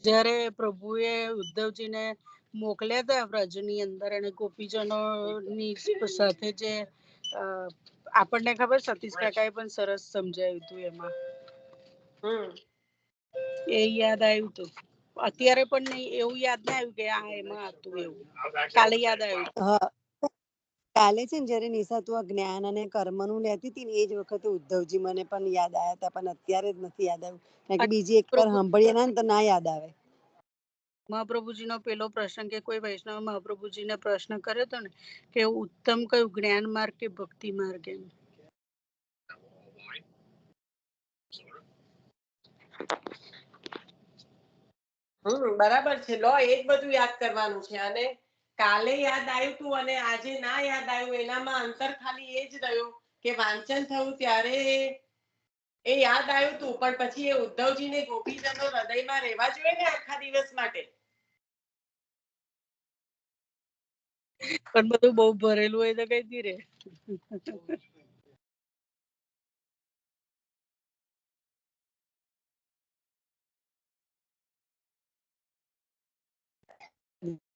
જ્યારે પ્રભુએ ઉદ્ધવજીને મોકલ્યા હતા વ્રજની અંદર અને ગોપીજનોની સાથે જે આપણને ખબર સતીશ કાકાએ પણ સરસ સમજાવ્યું હતું એમાં એ યાદ આવ્યું હતું. અત્યારે પણ નહીં એવું યાદ ના આવ્યું કે આ એમાં હતું એવું. કાલે યાદ આવ્યું. હા, કાલે છે ને જયારે નિશા તું આ જ્ઞાન અને કર્મ નું લેતી હતી ને એ જ વખતે ઉદ્ધવજી મને પણ યાદ આવ્યા હતા, પણ અત્યારે જ નથી યાદ આવ્યું. કારણ કે બીજી એક વાર સાંભળીએ ને તો ના યાદ આવે. મહાપ્રભુજીનો પેલો પ્રશ્ન કે કોઈ વૈષ્ણવ મહાપ્રભુજીને પ્રશ્ન કર્યો હતો ને કે ઉત્તમ કયું જ્ઞાન માર્ગ કે ભક્તિ માર્ગ એમ. બરાબર છે. લો એ જ બધું યાદ કરવાનું છે. અને કાલે યાદ આવ્યું તું અને આજે ના યાદ આવ્યું, એનામાં અંતર ખાલી એ જ રહ્યું કે વાંચન થયું ત્યારે એ યાદ આવ્યું તું, પણ પછી એ ઉદ્ધવજી ને ગોપીજનો હૃદયમાં રહેવા જોઈએ ને આખા દિવસ માટે. પણ બધું બહુ ભરેલું હોય તો કઈથી રે.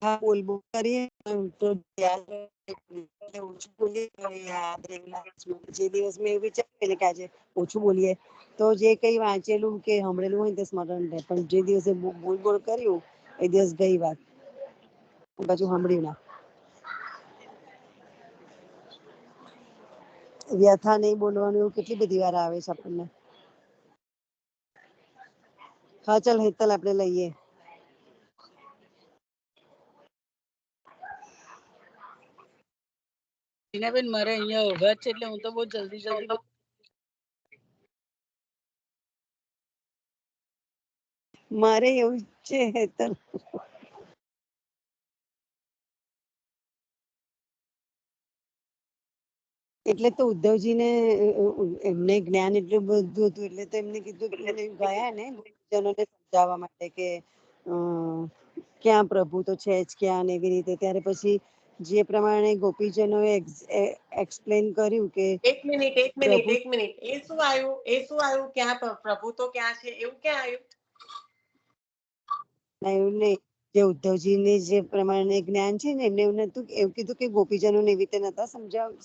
હા, બોલ કરીએ તો ઓછું બોલીએ તો યાદ રહે. જે દિવસ મેં એવું વિચાર્યું કે આજે ઓછું બોલીએ તો જે કઈ વાંચેલું કે સાંભળેલું હોય તે સ્મરણ રહે, પણ જે દિવસે બોલ કર્યું એ દિવસ ગઈ વાત, પાછું સાંભળ્યું ના. વ્યથા નહીં બોલવાનું એવું કેટલી બધી વાર આવે છે આપણને. હા ચાલ હેતલ આપણે લઈએ. બેન મારે અહીંયા ઉભા છે એટલે હું તો બહુ જલ્દી મારે એવું છે હેતલ. એટલે તો ઉદ્ધવજી ને એમને જ્ઞાન એટલું બધું હતું એટલે તો એમને કીધું ગયા ને જનોને સમજાવવા માટે કે ક્યાં પ્રભુ તો છે જ ક્યાં એવી રીતે. ત્યારે પછી જે પ્રમાણે ગોપીજનો એક્સપ્લેન કર્યું કે એક મિનિટ એ શું આવ્યું ક્યાં પ્રભુ તો ક્યાં છે એવું ક્યાં આવ્યું? એવું નહીં, જે ઉદ્ધવજી ને જે પ્રમાણે જ્ઞાન છે ને એમને એવું નતું એવું કીધું કે ગોપીજનો એવી રીતે નતા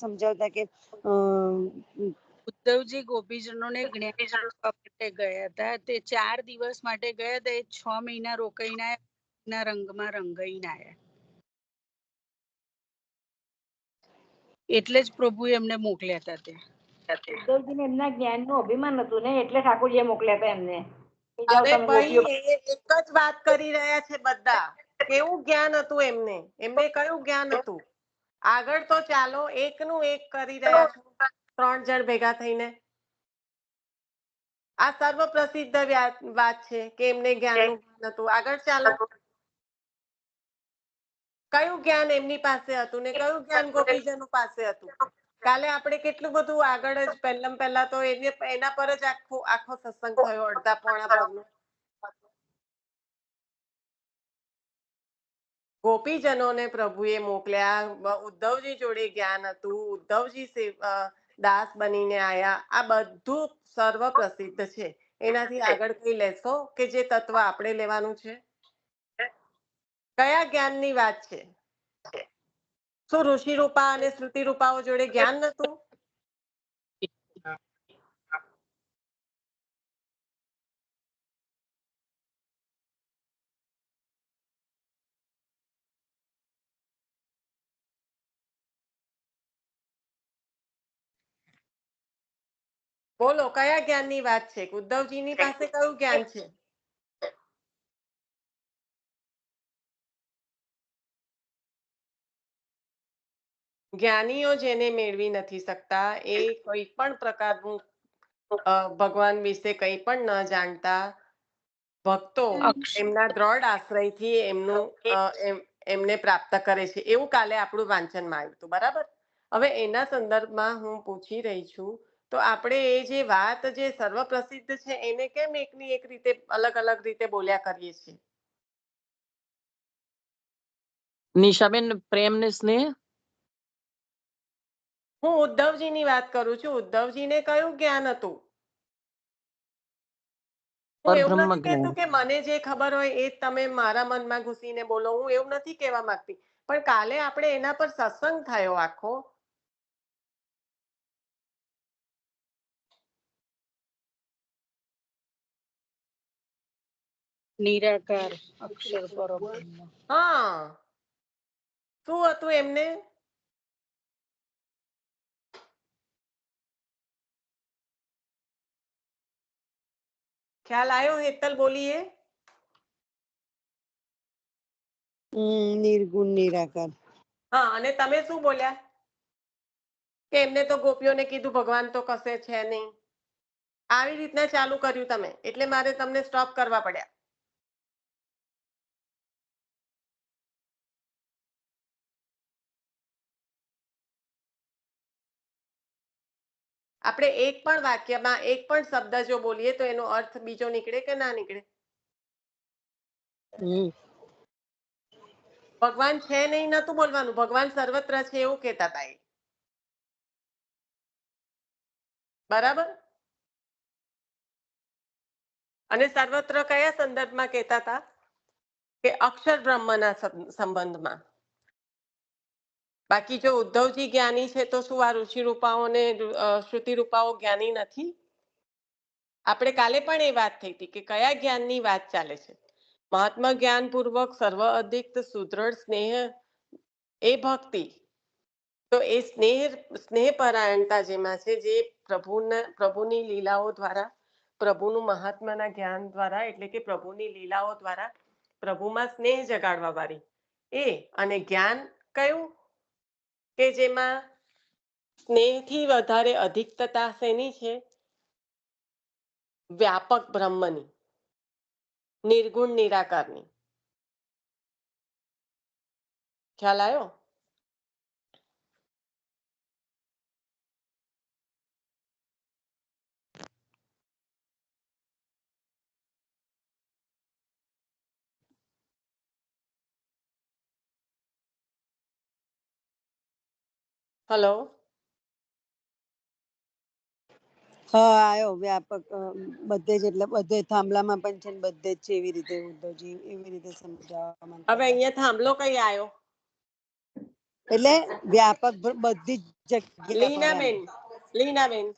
સમજાવતા કે ઉદ્ધવજી ગોપીજનોને જ્ઞાન માટે ગયા હતા. તે 4 દિવસ માટે ગયા હતા. એ 6 મહિના રોકાઈને ના રંગમાં રંગાઈને આવ્યા. એટલે જ પ્રભુએ એમને મોકલ્યા હતા ત્યાં. ઉદ્ધવજીને એમના જ્ઞાનનું અભિમાન હતું ને એટલે ઠાકોરજીએ મોકલ્યા હતા એમને. અરે ભાઈ એક જ વાત કરી રહ્યા છે બધા. કેવું જ્ઞાન હતું એમને કયું જ્ઞાન હતું? આગળ તો ચાલો, એકનું એક કરી રહ્યા છો 3 જણ ભેગા થઈને. આ સર્વ પ્રસિદ્ધ વાત છે કે એમને જ્ઞાનનું જ્ઞાન હતું. આગળ ચાલો, કયું જ્ઞાન એમની પાસે હતું ને કયું જ્ઞાન ગોપીજનો પાસે હતું? કાલે આપણે કેટલું બધું આગળ જ પહેલા તો એના પર જ આખો સત્સંગ થયો, અડધા પોણા ભાગનો. ગોપીજનોને પ્રભુએ મોકલ્યા, ઉદ્ધવજી જોડે જ્ઞાન હતું, ઉદ્ધવજી દાસ બનીને આયા. આ બધું સર્વ પ્રસિદ્ધ છે. એનાથી આગળ કઈ લેશો કે જે તત્વ આપણે લેવાનું છે? કયા જ્ઞાનની વાત છે? શું ઋષિ રૂપા અને શ્રુતિ રૂપાઓ જોડે જ્ઞાન નતું? બોલો કયા જ્ઞાનની વાત છે? ઉદ્ધવજીની પાસે કયું જ્ઞાન છે? જ્ઞાનીઓ જેને મેળવી નથી શકતા એ કોઈ પણ પ્રકારનું ભગવાન વિશે કંઈ પણ ન જાણતા ભક્તો એમના દ્રઢ આશ્રયથી એમને પ્રાપ્ત કરે છે. એવું કાલે આપણું વાંચનમાં આવ્યું હતું. બરાબર. હવે એના સંદર્ભમાં હું પૂછી રહી છું, તો આપણે એ જે વાત જે સર્વ પ્રસિદ્ધ છે એને કેમ એકની એક રીતે અલગ અલગ રીતે બોલ્યા કરીએ છીએ? નિશાબેન, પ્રેમ ને સ્નેહ. હું ઉદ્ધવજી ની વાત કરું છું. ઉદ્ધવજીને કયું જ્ઞાન હતું? હું એવું પરબ્રહ્મ નથી કહેતું જ્ઞાન. કે મને જે ખબર હોય એ જ તમે મારા મનમાં ઘૂસીને બોલો, હું એવું નથી કહેવા માંગતી, પણ કાલે આપણે એના પર સત્સંગ થયો આખો. નિરાકાર અક્ષર પરબ્રહ્મ. હા, શું હતું એમને? ખ્યાલ આવ્યો હેતલ બોલીએ? નિર્ગુણ નિરાકાર. હા, અને તમે શું બોલ્યા? કે એમને તો ગોપીઓને કીધું ભગવાન તો કશે છે નહીં. આવી રીતના ચાલુ કર્યું તમે, એટલે મારે તમને સ્ટોપ કરવા પડ્યા. આપણે એક પણ વાક્યમાં એક પણ શબ્દ જો બોલીએ તો એનો અર્થ બીજો નીકળે કે ના નીકળે? હમ ભગવાન છે નહીં નતું બોલવાનું, ભગવાન સર્વત્ર છે એવું કહેતા હતા એ. બરાબર? અને સર્વત્ર કયા સંદર્ભમાં કહેતા હતા? કે અક્ષર બ્રહ્મના સંબંધમાં. બાકી જો ઉદ્ધવજી જ્ઞાની છે તો શું આ ઋષિ રૂપાઓ ને શ્રુતિ રૂપાઓ જ્ઞાની નથી? આપણે કાલે પણ એ વાત થઈ હતી કે કયા જ્ઞાનની વાત ચાલે છે. મહાત્મા જ્ઞાન પૂર્વક સર્વ અધિક સુદ્રઢ સ્નેહ એ ભક્તિ. તો એ સ્નેહ પરાયણતા જેમાં છે, જે પ્રભુની લીલાઓ દ્વારા, પ્રભુનું મહાત્માના જ્ઞાન દ્વારા, એટલે કે પ્રભુની લીલાઓ દ્વારા પ્રભુમાં સ્નેહ જગાડવા વાળી એ. અને જ્ઞાન કયું? કે જેમાં સ્નેહથી વધારે અધિકતા શેની છે? વ્યાપક બ્રહ્મની, નિર્ગુણ નિરાકારની. ખ્યાલ આવ્યો? હલો, હા આવ્યો. વ્યાપક બધે જ, એટલે બધે થાંભલામાં પણ છે ને બધે જ છે, એવી રીતે ઉદ્ધવજી એવી રીતે સમજાવવા માંગતા હવે હતા. અહીંયા થાંભલો કઈ આવ્યો? એટલે વ્યાપક બધી જ જગ્યા પર એમ. લીનાબેન, લીનાબેન,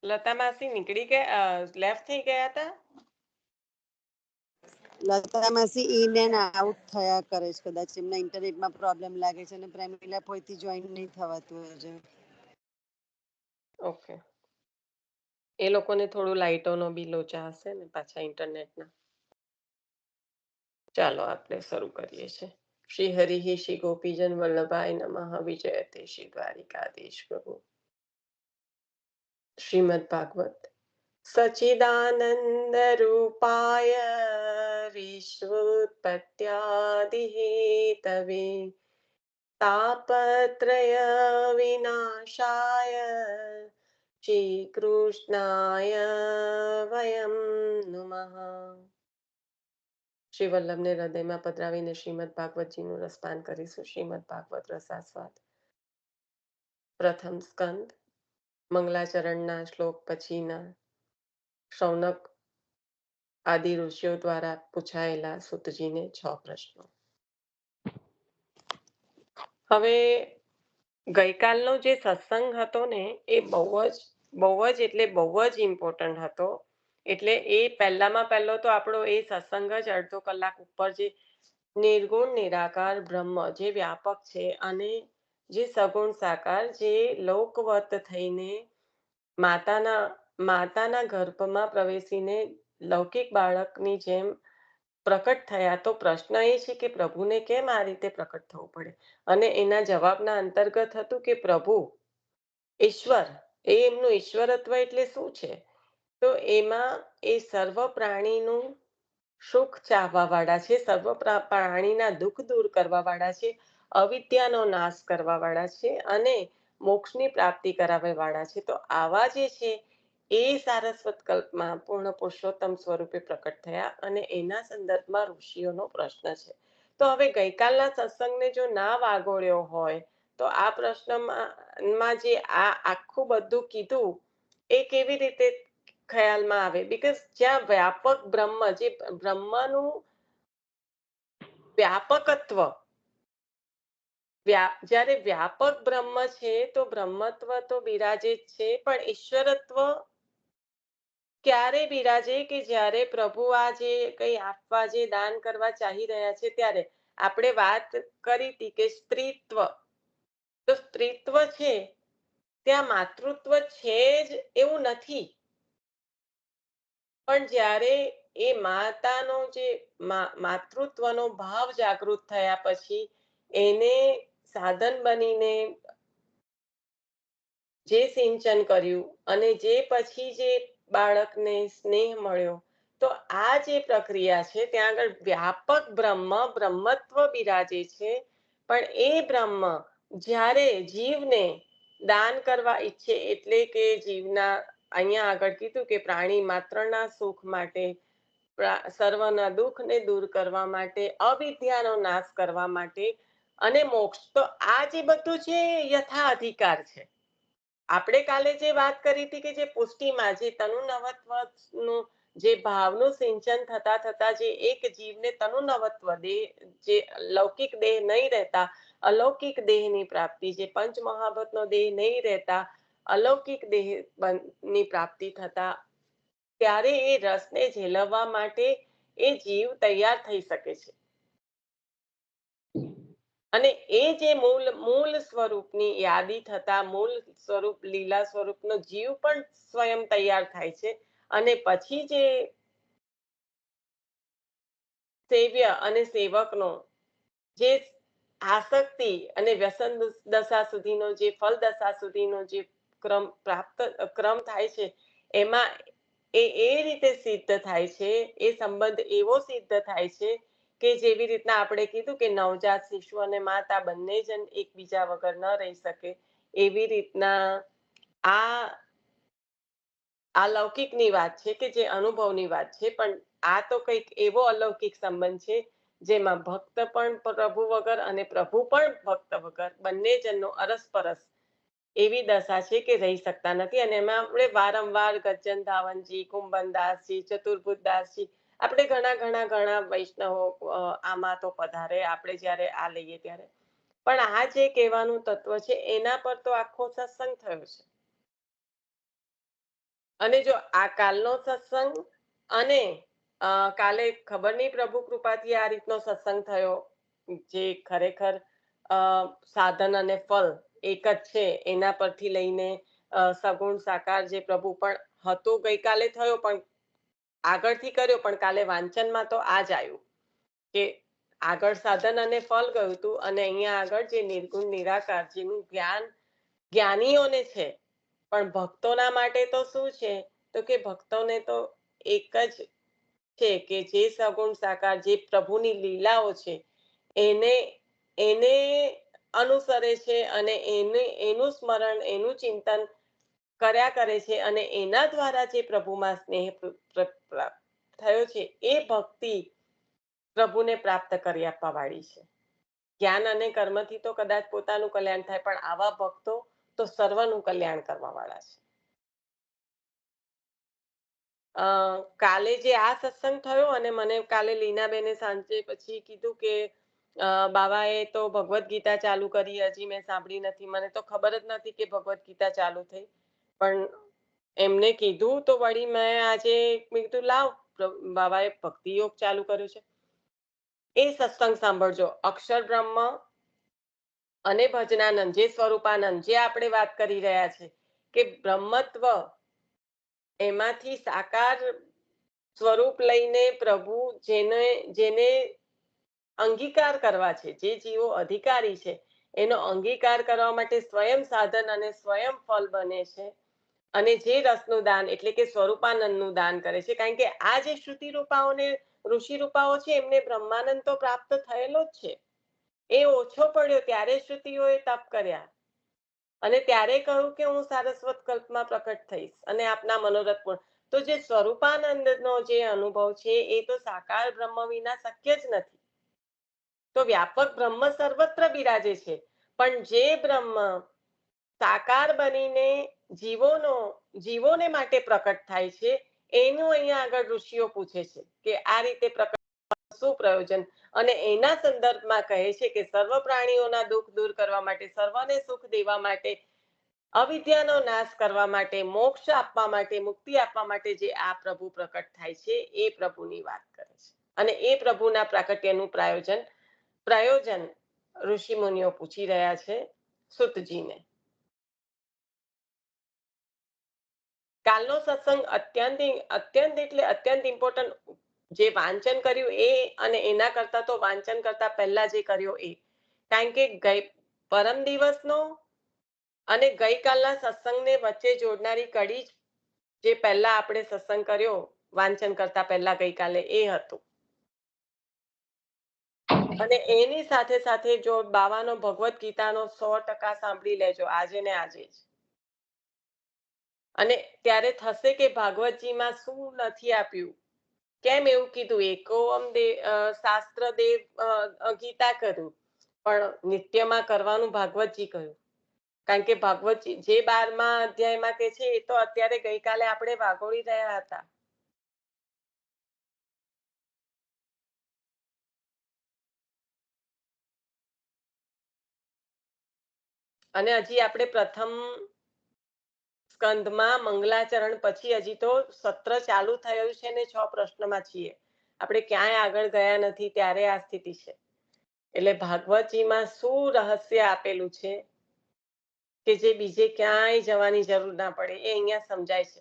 લતા માસી નીકળી ગયા, લેફ્ટ થઈ ગયા હતા? લતા માસી ઇન એન્ડ આઉટ થયા કરે છે, કદાચ એમના ઇન્ટરનેટમાં પ્રોબ્લેમ લાગે છે, અને પ્રેમિલા પોઈથી જોઈન નહીં થવાતું હજુ. ઓકે, એ લોકોને થોડું લાઇટોનો બી લોચા હશે ને પાછા ઇન્ટરનેટના. ચાલો આપણે શરૂ કરીએ છીએ. શ્રી હરિ શ્રી ગોપીજન વલ્લભાય નમઃ. વિજયતે શ્રી દ્વારિકાધીશ પ્રભુ. શ્રીમદ ભાગવત. સચ્ચિદાનંદ રૂપાય વિશ્વોત્પત્યાદિ હેતવે તાપત્રય વિનાશાય શ્રી કૃષ્ણાય વયમ નમઃ. શ્રી વલ્લભને હૃદયમાં પધરાવીને શ્રીમદ ભાગવતજીનું રસપાન કરીશું. શ્રીમદ ભાગવત રસાસ્વાદ, પ્રથમ સ્કંદ, મંગલાચરણના શ્લોક પછીના શૌનક આદિ ઋષિઓ દ્વારા પૂછાયેલા સુતજીને 6 પ્રશ્નો. હવે ગઈકાલનો જે સત્સંગ હતો ને એ બહુ જ એટલે બહુ જ ઇમ્પોર્ટન્ટ હતો. એટલે એ પહેલામાં પહેલો તો આપણો એ સત્સંગ જ અડધો કલાક ઉપર જે નિર્ગુણ નિરાકાર બ્રહ્મ જે વ્યાપક છે, અને જે સગુણ સાકાર, જે લોકવત થઈને માતાના ગર્ભમાં પ્રવેશીને લૌકિક બાળકની જેમ પ્રકટ થયા. તો પ્રશ્ન એ છે કે પ્રભુને કેમ આ રીતે પ્રકટ થવું પડે? અને એના જવાબના અંતર્ગત હતું કે પ્રભુ ઈશ્વર, એ એમનું ઈશ્વરત્વ એટલે શું છે? તો એમાં એ સર્વ પ્રાણીનું સુખ ચાહવા વાળા છે, સર્વ પ્રાણીના દુઃખ દૂર કરવા વાળા છે, અવિદ્યાનો નાશ કરવા વાળા છે, અને મોક્ષની પ્રાપ્તિ કરાવવા વાળા છે. તો આવા જે છે એ સારસ્વત કલ્પમાં પૂર્ણ પુરુષોત્તમ સ્વરૂપે પ્રકટ થયા અને એના સંદર્ભમાં ઋષિઓનો પ્રશ્ન છે. તો હવે ગઈકાલના સત્સંગને જો ના વાગોળ્યો હોય તો આ પ્રશ્નમાં જે આ આખું બધું કીધું એ કેવી રીતે ખ્યાલમાં આવે? બીકોઝ જ્યાં વ્યાપક બ્રહ્મ, જે બ્રહ્મનું વ્યાપકત્વ, જ્યારે વ્યાપક બ્રહ્મ છે તો બ્રહ્મત્વ તો બિરાજે જ છે, પણ ઈશ્વરત્વ ક્યારે બિરાજે કે જ્યારે પ્રભુ આ જે કંઈ આપવા, જે દાન કરવા ચાહી રહ્યા છે ત્યારે આપણે વાત કરી હતી કે સ્ત્રીત્વ, તો સ્ત્રીત્વ છે ત્યાં માતૃત્વ છે જ એવું નથી, પણ જ્યારે એ માતાનો જે માતૃત્વનો ભાવ જાગૃત થયા પછી એને સાધન બનીને જે સિંચન કર્યું અને જે પછી જે બાળકને સ્નેહ મળ્યો, તો આ જે પ્રક્રિયા છે ત્યાં આગળ વ્યાપક બ્રહ્મત્વ બિરાજે છે. પણ એ બ્રહ્મ જ્યારે જીવને દાન કરવા ઈચ્છે, એટલે કે જીવના, અહીંયા આગળ કીધું કે પ્રાણી માત્રના સુખ માટે, સર્વના દુઃખને દૂર કરવા માટે, અવિદ્યાનો નાશ કરવા માટે અને મોક્ષ, તો આ જે બધું છે યથા અધિકાર છે. આપણે કાલે જે વાત કરી હતી કે જે પુષ્ટિમાં જે તનુનવત્વનું જે ભાવનું સિંચન થતા થતા જે એક જીવને તનુનવત્વ દેહ, જે લૌકિક દેહ નહીં રહેતા અલૌકિક દેહની પ્રાપ્તિ, જે પંચમહાભૂતનો દેહ નહીં રહેતા અલૌકિક દેહની પ્રાપ્તિ થતા, ત્યારે એ રસને ઝેલવવા માટે એ જીવ તૈયાર થઈ શકે છે. અને એ જે મૂળ સ્વરૂપની યાદી થતા મૂળ સ્વરૂપ લીલા સ્વરૂપનો જીવ પણ સ્વયં તૈયાર થાય છે. અને પછી જે સેવ્ય અને સેવકનો જે આસક્તિ અને વ્યસન દશા સુધીનો, જે ફલ દશા સુધીનો જે ક્રમ થાય છે, એમાં એ રીતે સિદ્ધ થાય છે, એ સંબંધ એવો સિદ્ધ થાય છે કે જેવી રીતના આપણે કીધું કે નવજાત શિશુ અને માતા બંને જણ એકબીજા વગર ન રહી શકે, એવી રીતના આ લૌકિકની વાત છે કે જે અનુભવની વાત છે, પણ આ તો કંઈક એવો અલૌકિક સંબંધ છે જેમાં ભક્ત પણ પ્રભુ વગર અને પ્રભુ પણ ભક્ત વગર બંને જણનો અરસપરસ એવી દશા છે કે રહી શકતા નથી. અને એમાં આપણે વારંવાર ગજ્જન ધાવનજી, કુંભનદાસજી, ચતુર્ભુજદાસજી, આપણે ઘણા વૈષ્ણવો આમાં તો પધારે આપણે જ્યારે આ લઈએ ત્યારે, પણ આ જે કહેવાનું તત્વ છે એના પર તો આખો સત્સંગ થયો છે. અને જો આ કાલનો સત્સંગ અને કાલે ખબર નહીં પ્રભુ કૃપાથી આ રીતનો સત્સંગ થયો, જે ખરેખર સાધન અને ફલ એક જ છે, એના પરથી લઈને સગુણ સાકાર જે પ્રભુ પણ હતો ગઈકાલે થયો, પણ આગળથી કર્યો, પણ કાલે વાંચનમાં તો આ જ આવ્યું કે આગળ સાધન અને ફલ ગયું હતું, અને અહીંયા આગળ જે નિર્ગુણ નિરાકાર જેનું જ્ઞાન જ્ઞાનીઓને છે, પણ ભક્તોના માટે તો શું છે, તો કે ભક્તોને તો એક જ છે કે જે સગુણ સાકાર જે પ્રભુની લીલાઓ છે એને અનુસરે છે અને એનું સ્મરણ, એનું ચિંતન કર્યા કરે છે, અને એના દ્વારા જે પ્રભુમાં સ્નેહ થયો છે એ ભક્તિ પ્રભુને પ્રાપ્ત કરી આપવા વાળી છે. જ્ઞાન અને કર્મથી તો કદાચ પોતાનું કલ્યાણ થાય, પણ આવા ભક્તો તો સર્વનું કલ્યાણ કરવા વાળા છે. કાલે જે આ સત્સંગ થયો, અને મને કાલે લીનાબેને સાંજે પછી કીધું કે બાબાએ તો ભગવદ્ ગીતા ચાલુ કરી, હજી મેં સાંભળી નથી, મને તો ખબર જ નથી કે ભગવદ્ ગીતા ચાલુ થઈ, પણ એમને કીધું તો વળી મેં આજે કીધું લાવ, બાબાએ ભક્તિ યોગ ચાલુ કર્યું છે, એ સત્સંગ સાંભળજો. અક્ષર બ્રહ્મ અને ભજનાનંદ, જે સ્વરૂપાનંદ, જે આપણે વાત કરી રહ્યા છે કે બ્રહ્મત્વ એમાંથી સાકાર સ્વરૂપ લઈને પ્રભુ જેને અંગીકાર કરવા છે, જે જીવો અધિકારી છે, એનો અંગીકાર કરવા માટે સ્વયં સાધન અને સ્વયં ફલ બને છે, અને જે રસનું દાન એટલે કે સ્વરૂપાનંદનું દાન કરે છે. કારણ કે આ જે શ્રુતિ રૂપાઓને ઋષિ રૂપાઓ છે એમને બ્રહ્માનંદ તો પ્રાપ્ત થયેલો જ છે, એ ઓછો પડ્યો ત્યારે શ્રુતિઓએ તપ કર્યા, અને ત્યારે કહ્યું કે હું સારસ્વત કલ્પમાં પ્રકટ થઈશ અને આપના મનોરથ પૂર્ણ. તો જે સ્વરૂપાનંદનો જે અનુભવ છે એ તો સાકાર બ્રહ્મ વિના શક્ય જ નથી. તો વ્યાપક બ્રહ્મ સર્વત્ર બિરાજે છે, પણ જે બ્રહ્મ સાકાર બનીને જીવોને માટે પ્રકટ થાય છે, એનું અહીંયા આગળ ઋષિઓ પૂછે છે કે આ રીતે પ્રકટ શું પ્રયોજન, અને એના સંદર્ભમાં કહે છે કે સર્વ પ્રાણીઓના દુઃખ દૂર કરવા માટે, સર્વને સુખ દેવા માટે, અવિદ્યાનો નાશ કરવા માટે, મોક્ષ આપવા માટે, મુક્તિ આપવા માટે જે આ પ્રભુ પ્રકટ થાય છે એ પ્રભુની વાત કરે છે. અને એ પ્રભુના પ્રાકટ્યનું પ્રયોજન ઋષિ મુનિઓ પૂછી રહ્યા છે સુતજીને. કાલનો સત્સંગ અત્યંત એટલે અત્યંત ઇમ્પોર્ટન્ટ. જે વાંચન કર્યું એ અને એના કરતા તો વાંચન કરતા પહેલા જે કર્યો એ, કારણ કે પરમ દિવસનો અને ગઈકાલના સત્સંગને વચ્ચે જોડનારી કડી જે પહેલા આપણે સત્સંગ કર્યો વાંચન કરતા પહેલા ગઈકાલે એ હતું. અને એની સાથે સાથે જો બાવાનો ભગવદ્ ગીતાનો 100% સાંભળી લેજો આજે ને આજે જ. અને ત્યારે થશે કે ભાગવતજીમાં શું નથી આપ્યું, કેમ એવું કીધું, એકોમ શાસ્ત્ર દેવ ગીતા કર્યું પણ નિત્યમાં કરવાનું ભાગવતજી કહ્યું. કારણ કે ભાગવતજી જે 12મા અધ્યાયમાં કે છે એ તો અત્યારે ગઈકાલે આપણે વાગોળી રહ્યા હતા. અને હજી આપણે પ્રથમ સ્કંદમાં મંગલાચરણ પછી હજી તો સત્ર ચાલુ થયું છે ને 6 પ્રશ્નમાં છીએ. આપણે ક્યાંય આગળ ગયા નથી ત્યારે આ સ્થિતિ છે. એટલે ભાગવતજીમાં શું રહસ્ય આપેલું છે કે જે બીજે ક્યાંય જવાની જરૂર ના પડે એ અહીંયા સમજાય છે.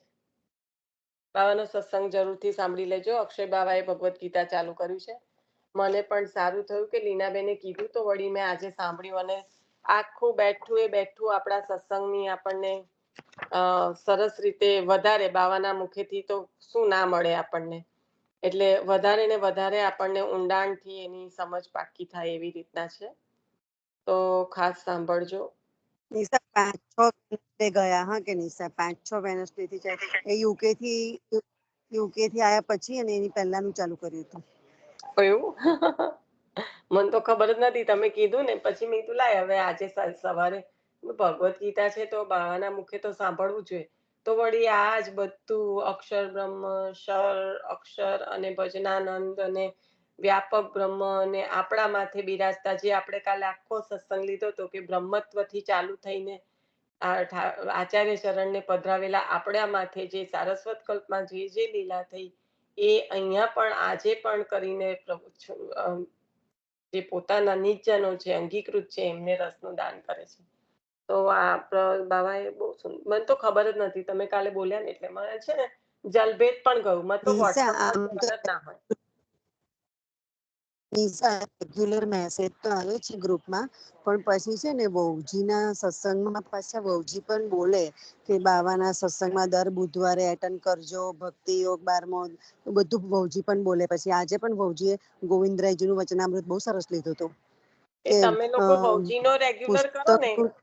બાવાનો સત્સંગ જરૂરથી સાંભળી લેજો. અક્ષય બાવાએ ભગવદ્ ગીતા ચાલુ કર્યું છે. મને પણ સારું થયું કે લીનાબેને કીધું તો વળી મેં આજે સાંભળ્યું અને આખું બેઠું આપણા સત્સંગની આપણને સરસ રીતે વધારે બાવાના મુખેથી તો શું ના મળે આપણને, એટલે વધારે ને વધારે આપણને ઊંડાણથી એની સમજ પાકી થાય એવી રીતના છે. તો ખાસ સાંભળજો. નિશા 5-6 ગયા હા કે નિશા 5-6 વેનસડે થી એ યુકે થી આયા પછી અને એની પહેલાનું ચાલુ કર્યું હતું. એવું મને તો ખબર જ નથી, તમે કીધું ને પછી મેં કીધું લાય હવે આજે સવારે ભગવદ્ ગીતા છે તો બાવાના મુખે તો સાંભળવું જોઈએ. તો વળી આ જ બધું અક્ષર બ્રહ્મ, અક્ષર અને ભજનાનંદ અને વ્યાપક બ્રહ્મ અને આપણા માથે બિરાજતા જે આપણે કાલે આખો સત્સંગ લીધો હતો કે બ્રહ્મત્વથી ચાલુ થઈને આચાર્ય ચરણને પધરાવેલા આપણા માથે જે સારસ્વત કલ્પમાં જે લીલા થઈ એ અહીંયા પણ આજે પણ કરીને જે પોતાના નિજજનો છે, અંગીકૃત છે, એમને રસનું દાન કરે છે. તો આ બાબાએ બહુ મને તો ખબર જ નથી, તમે કાલે બોલ્યા ને એટલે મને છે ને જલભેદ પણ ગયું. મને તો વોટ્સઅપમાં ખબર જ ના હોય. રેગ્યુલર મેસેજ તો આવે છે ગ્રુપમાં, પણ પછી છે ને વહુજીના સત્સંગમાં પાછા વહુજી પણ બોલે કે બાવાના સત્સંગમાં દર બુધવારે એટેન્ડ કરજો, ભક્તિ યોગ 12મો બધું વહુજી પણ બોલે. પછી આજે પણ વહુજીએ ગોવિંદરાયજીનું વચનામૃત બહુ સરસ લીધું હતું એ કે તમે લોકો વહુજીનો રેગ્યુલર કરો ને પુસ્તક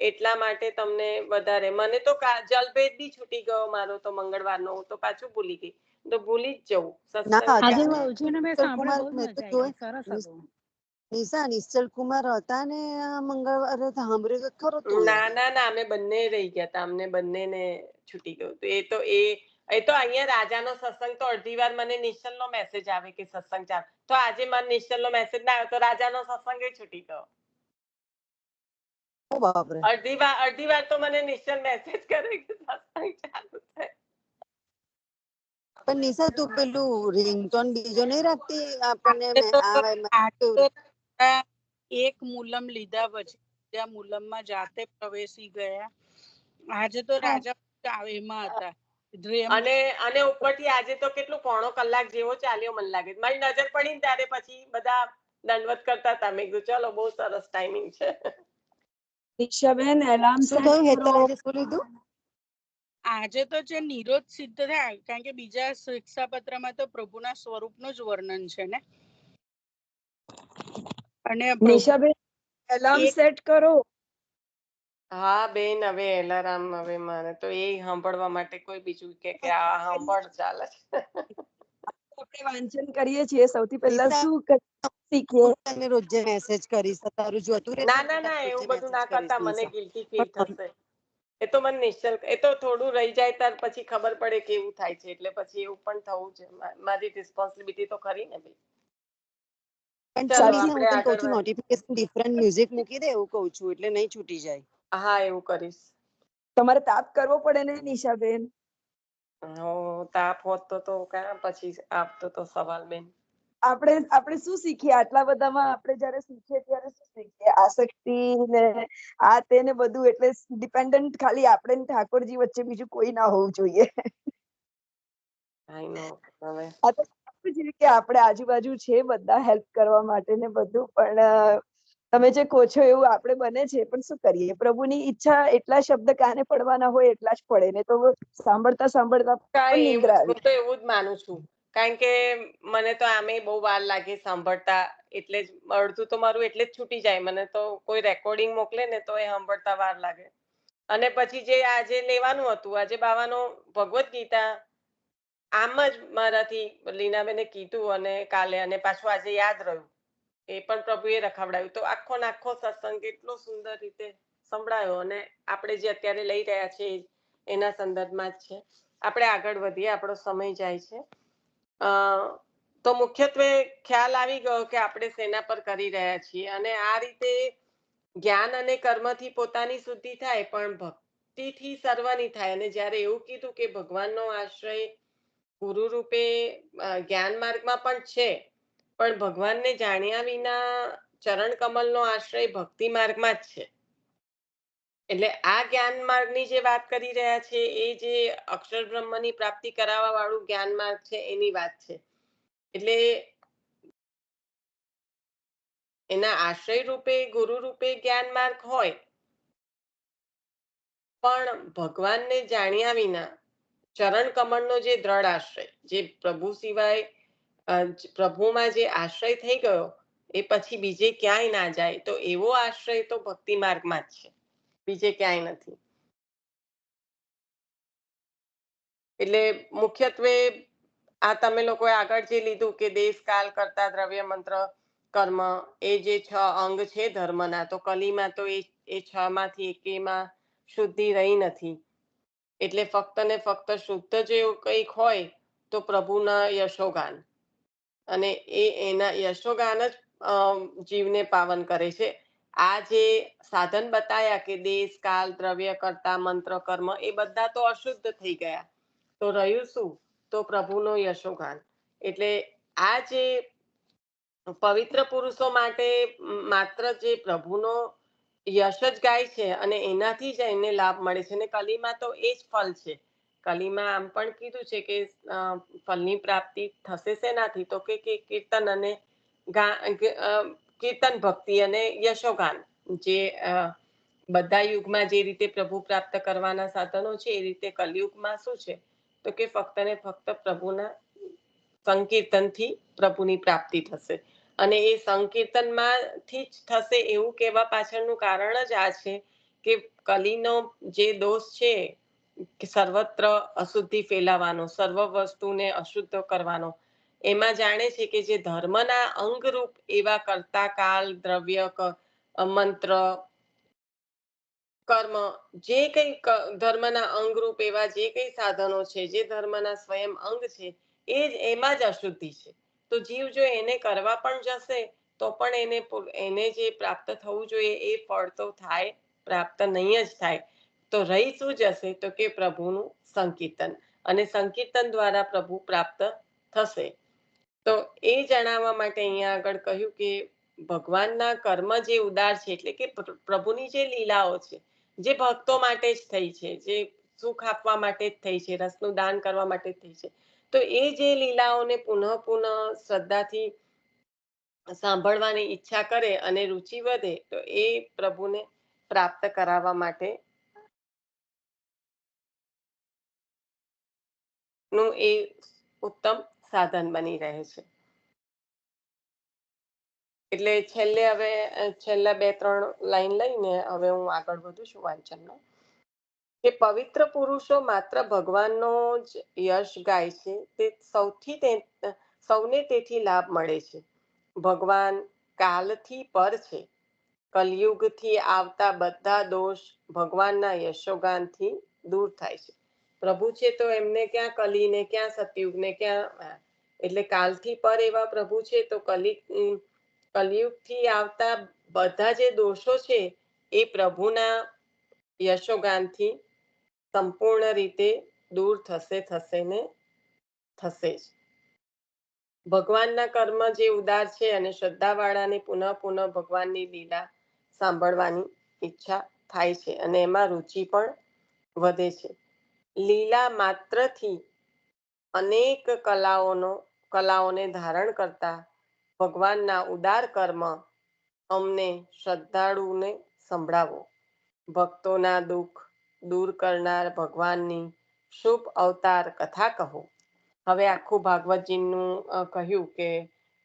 એટલા માટે તમને વધારે. મને તો જલભેદ બી છૂટી ગયો મારો તો મંગળવારનો, હું તો પાછું ભૂલી ગઈ. તો ભૂલી જ જવું સત્સંગ. આજે વહુજીને મેં સાંભળ્યો, બહુ જ મજા આવી, સરસ હતું. નિશા નિશ્ચલ કુમાર હતા ને મંગળવારે સાંભળ્યું તો ખરો તું? ના અમે બંને રહી ગયા હતા, અમને બંનેને છૂટી ગયું. તો એ તો અહીંયા રાજાનો સત્સંગ તો અડધી વાર મને નિશ્ચલનો મેસેજ આવે કે સત્સંગ ચાલ, તો આજે મને નિશ્ચલનો મેસેજ ના આવ્યો તો રાજાનો સત્સંગ એ છૂટી ગયો. ઓ બાપરે. અડધી વાર તો મને નિશ્ચલ મેસેજ કરે કે સત્સંગ ચાલુ થાય. પણ નિશા તું પેલું રિંગટોન બીજો નહીં રાખતી આપણને એક મૂલમ લીધા પછી ત્યાં મૂલમમાં જાતે પ્રવેશી ગયા. આજે તો રાજા એમાં હતા અને ઉપરથી આજે તો કેટલું 1.5 કલાક જેવો ચાલ્યો મને લાગે. મારી નજર પડી ને ત્યારે પછી બધા દંડવત કરતા હતા. મેં કીધું ચલો બહુ સરસ ટાઈમિંગ છે. દીક્ષાબેન એલાર્મ શું થયું હેતલ આજે શું લીધું? આજે તો જે નિરોધ સિદ્ધ થાય, કારણ કે બીજા શિક્ષાપત્રમાં તો પ્રભુના સ્વરૂપનું જ વર્ણન છે ને. અને નિશાબેન એલાર્મ સેટ કરો. હા બેન, હવે એલારામ, હવે મારે તો એ સાંભળવા માટે કોઈ બીજું કે આ સાંભળ ચાલે છે. આપણે વાંચન કરીએ છીએ સૌથી પહેલા નિશા, શું શીખીએ? હું તને રોજે મેસેજ કરીશ, તારું જોતું રહેશે ના ને ના તો ના, તને એવું રોજે બધું મેસેજ ના કરીશ કરતા, મને નિશા. ગિલ્ટી ફીલ થશે. એ તો મને નિશ્ચલ, એ તો થોડું રહી જાય ત્યાર પછી ખબર પડે કેવું થાય છે, એટલે પછી એવું પણ થવું છે. મારી રિસ્પોન્સિબિલિટી તો ખરી ને ભાઈ. પણ ચલો પ્લીઝ ને, હું આપણે તને કહું આગળ છું વધીએ. નોટિફિકેશન ડિફરન્ટ મ્યુઝિક મૂકી દે, એવું કહું છું, એટલે નહીં છૂટી જાય. હા, એવું કરીશ. તમારે તાપ કરવો પડે ને નિશાબેન? તાપ હોત તો ક્યાં પછી આપતો તો સવાલ બેન. આપણે શું શીખીએ આટલા બધામાં? આપણે જયારે શીખીએ ત્યારે શું શીખીએ? આસક્તિ ને આ તેને બધું, એટલે ડિપેન્ડન્ટ ખાલી આપણે ને ઠાકોરજી વચ્ચે, બીજું કોઈ ના હોવું જોઈએ. આઈ નો. હવે આ તો સાચું છે કે આપણે આજુબાજુ છે બધા હેલ્પ કરવા માટે ને બધું, પણ તમે જે કહો છો એવું આપણે બને છે, પણ શું કરીએ? પ્રભુની ઈચ્છા, એટલા શબ્દ કાને પડવાના હોય એટલા જ પડે ને, તો સાંભળતા સાંભળતા પણ કાંઈ એવું નિંદ્રા જ, આવી. હું તો એવું જ માનું છું. કારણ કે મને તો આમે બહુ વાર લાગે સાંભળતા, એટલે જ અડધું તો મારું એટલે જ છૂટી જાય. મને તો કોઈ રેકોર્ડિંગ મોકલે ને તો એ સાંભળતા વાર લાગે. અને પછી જે આજે લેવાનું હતું, આજે બાવાનો ભગવદ્ ગીતા, આમ જ મારાથી લીનાબેને કીધું અને કાલે, અને પાછું આજે યાદ રહ્યું. એ પણ પ્રભુએ રખાવડાવ્યું. તો આખો ને આખો સત્સંગ એટલો સુંદર રીતે સંભળાયો, અને આપણે જે અત્યારે લઈ રહ્યા છીએ એના સંદર્ભમાં જ છે. આપણે આગળ વધીએ, આપણો સમય જાય છે. તો મુખ્યત્વે ખ્યાલ આવી ગયો કે આપણે શેના પર કરી રહ્યા છીએ, અને આ રીતે જ્ઞાન અને કર્મથી પોતાની શુદ્ધિ થાય, પણ ભક્તિથી સર્વની થાય. અને જ્યારે એવું કીધું કે ભગવાનનો આશ્રય ગુરુ રૂપે જ્ઞાન માર્ગમાં પણ છે, પણ ભગવાનને જાણ્યા વિના ચરણ કમલનો આશ્રય ભક્તિ માર્ગમાં જ છે. એટલે આ જ્ઞાન માર્ગની જે વાત કરી રહ્યા છે, એ જે અક્ષર બ્રહ્મની પ્રાપ્તિ કરાવવા વાળું જ્ઞાન માર્ગ છે, એની વાત છે. એટલે એના આશ્રય રૂપે, ગુરુ રૂપે જ્ઞાન માર્ગ હોય, પણ ભગવાનને જાણ્યા વિના ચરણ કમળનો જે દ્રઢ આશ્રય, જે પ્રભુ સિવાય પ્રભુમાં જે આશ્રય થઈ ગયો, એ પછી બીજે ક્યાંય ના જાય, તો એવો આશ્રય તો ભક્તિ માર્ગમાં જ છે, બીજે ક્યાંય નથી. એટલે મુખ્યત્વે આ તમે લોકોએ આગળ જે લીધું કે દેશ, કાલ, કર્તા, દ્રવ્ય, મંત્ર, કર્મ, એ જે 6 અંગ છે ધર્મના, તો કલીમાં તો એ 6 માંથી એકેયમાં શુદ્ધિ રહી નથી. એટલે ફક્ત ને ફક્ત શુદ્ધ જે કંઈક હોય તો પ્રભુના યશોગાન, અને એના યશોગાન જ જીવને પાવન કરે છે. આ જે સાધન બતાયા કે દેશ, કાલ, દ્રવ્ય, કર્તા, મંત્ર, કર્મ, એ બધા તો અશુદ્ધ થઈ ગયા, તો રહ્યું શું? તો પ્રભુનો યશોગાન. એટલે આ જે પવિત્ર પુરુષો માટે માત્ર જે પ્રભુનો યશ જ ગાય છે, અને એનાથી જ એને લાભ મળે છે. અને કલીમાં તો એ જ ફળ છે. કલીમાં આમ પણ કીધું છે કે ફળની પ્રાપ્તિ થશે શેનાથી? તો કે કીર્તન અને કીર્તન ભક્તિ અને યશોગાન, જે બધા યુગમાં જે રીતે પ્રભુ પ્રાપ્ત કરવાના સાધનો છે, એ રીતે કલયુગમાં શું છે? તો કે ફક્ત ને ફક્ત પ્રભુના સંકીર્તનથી પ્રભુની પ્રાપ્તિ થશે. અને એ સંકીર્તનમાંથી જ થશે એવું કહેવા પાછળનું કારણ જ આ છે કે કલીનો જે દોષ છે કે સર્વત્ર અશુદ્ધિ ફેલાવાનો, સર્વ વસ્તુને અશુદ્ધ કરવાનો, એમાં જાણે છે કે જે ધર્મના અંગરૂપ એવા કર્તા, કાલ, દ્રવ્ય, મંત્ર, કર્મ, જે કઈ ધર્મના અંગરૂપ એવા જે કઈ સાધનો છે, જે ધર્મના સ્વયં અંગ છે, એ જ એમાં જ અશુદ્ધિ છે. તો જીવ જો એને કરવા પણ જશે તો પણ એને જે પ્રાપ્ત થવું જોઈએ એ ફળ તો થાય, પ્રાપ્ત નહીં જ થાય. તો રહી શું જશે? તો કે પ્રભુનું સંકીર્તન, અને સંકીર્તન દ્વારા પ્રભુ પ્રાપ્ત થશે. તો એ જણાવવા માટે અહીંયા આગળ કહ્યું કે ભગવાનના કર્મ જે ઉદાર છે, એટલે કે પ્રભુની જે લીલાઓ છે, જે ભક્તો માટે જ થઈ છે, જે સુખ આપવા માટે જ થઈ છે, રસનું દાન કરવા માટે જ થઈ છે, તો એ જે લીલાઓને પુનઃ પુનઃ શ્રદ્ધાથી સાંભળવાની ઈચ્છા કરે અને રુચિ વધે, તો એ પ્રભુને પ્રાપ્ત કરાવવા માટે નું એ ઉત્તમ સાધન બની રહે છે. એટલે છેલ્લે હવે છેલ્લા 2-3 લાઈન લઈને હવે હું આગળ વધું છું વાંચનમાં કે પવિત્ર પુરુષો માત્ર ભગવાનનો જ યશ ગાય છે તે સૌને તેથી લાભ મળે છે. ભગવાન કાલથી પર છે. કલયુગથી આવતા બધા દોષ ભગવાનના યશોગાનથી દૂર થાય છે. પ્રભુ છે તો એમને ક્યાં કલીને ક્યાં સતયુગને ક્યાં, એટલે કાલથી પર એવા પ્રભુ છે તો કલયુગથી આવતા બધા જે દોષો છે એ પ્રભુના યશોગાનથી સંપૂર્ણ રીતે દૂર થશે ને થશે જ. ભગવાનના કર્મ જે ઉદાર છે અને શ્રદ્ધાવાળાને પુનઃ ભગવાનની લીલા સાંભળવાની ઈચ્છા થાય છે અને એમાં રુચિ પણ વધે છે. લીલા માત્રથી અનેક કલાઓને ધારણ કરતા ભગવાનના ઉદાર કર્મ અમને શ્રદ્ધાળુને સંભળાવો. ભક્તોના દુઃખ દૂર કરનાર ભગવાનની શુભ અવતાર કથા કહો. હવે આખું ભાગવતજીનું કહ્યું કે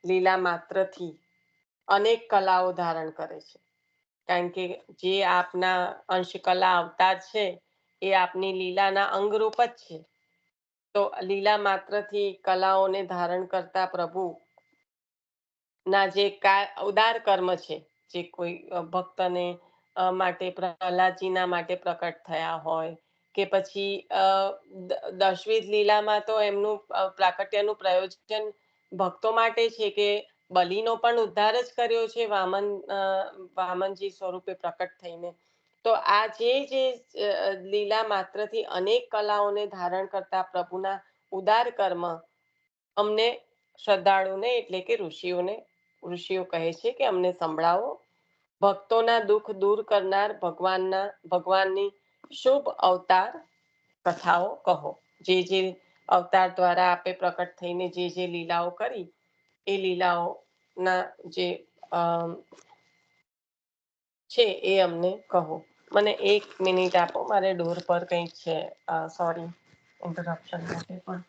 લીલા માત્રથી અનેક કલાઓ ધારણ કરે છે, કારણ કે જે આપના અંશ કલા અવતાર છે એ આપની લીલાના અંગરૂપ જ છે. તો લીલા માત્રથી કલાઓને ધારણ કરતા પ્રભુ ના જે ઉદાર કર્મ છે, જે કોઈ ભક્તને માટે પ્રહલાદજીના માટે પ્રકટ થયા હોય કે પછી દશવિધ લીલામાં તો એમનું પ્રાકટ્યનું પ્રયોજન ભક્તો માટે છે કે બલિનો પણ ઉદ્ધાર જ કર્યો છે વામનજી સ્વરૂપે પ્રકટ થઈને. તો આ જે લીલા માત્રથી અનેક કલાઓને ધારણ કરતા પ્રભુના ઉદાર કર્મ અમને શ્રદ્ધાળુને એટલે કે ઋષિઓ કહે છે કે અમને સંભળાવો. ભક્તોના દુઃખ દૂર કરનાર ભગવાનની શુભ અવતાર કથાઓ કહો. જે અવતાર દ્વારા આપે પ્રકટ થઈને જે લીલાઓ કરી એ લીલાઓના જે છે એ અમને કહો. મને 1 મિનિટ આપો, મારે ડોર પર કંઈક છે. સોરી ઇન્ટરપ્શન માટે પણ.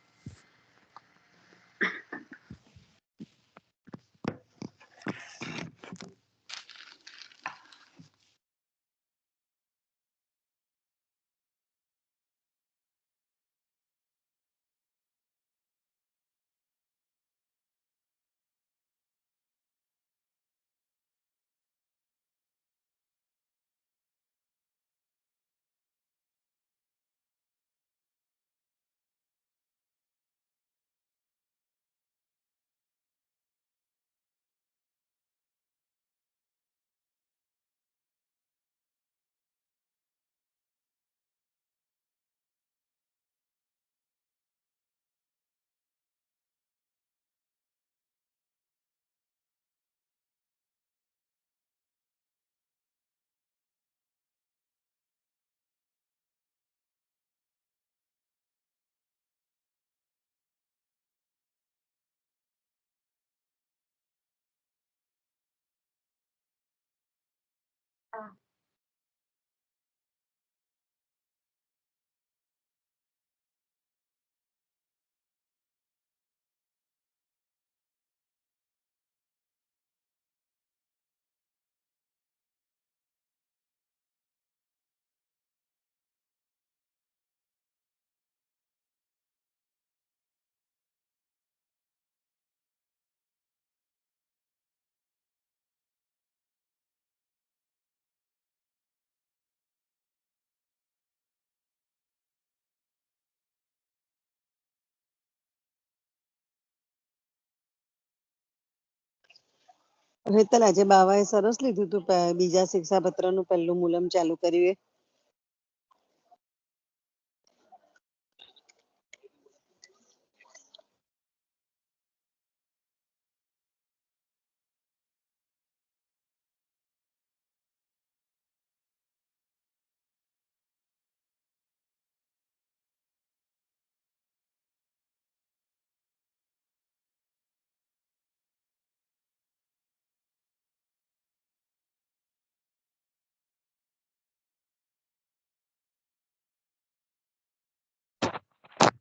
હેતલ, આજે બાવાએ સરસ લીધું હતું બીજા શિક્ષાપત્રનું પહેલું મૂલમ ચાલુ કર્યું.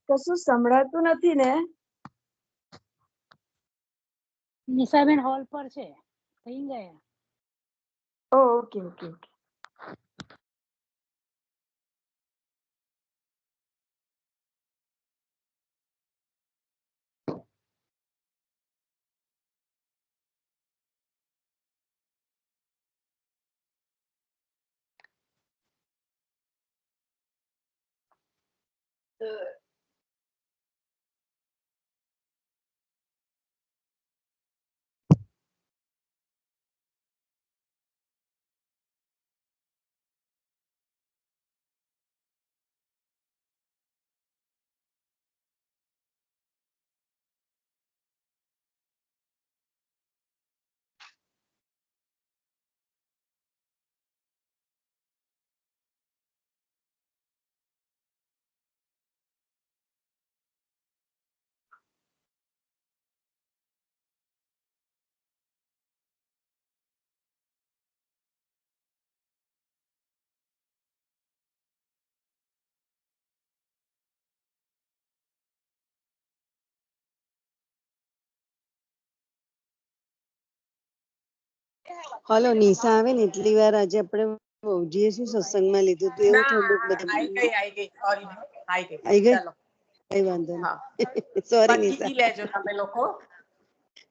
કશું સંભળાતું નથી ને? નિશાબેન હોલ પર છે. થઈ ગયા. Okay okay okay. Hello, Nisha આવે ને એટલી વાર આજે આપણે બહુજીએ શું સત્સંગમાં લીધું હતું એવું થોડુંક બધા આઈ ગઈ સોરી આઈ ગઈ આવી ગઈ. ચાલો કઈ વાંધો હા નહીં. સોરી નિશા. પછીથી લેજો તમે લોકો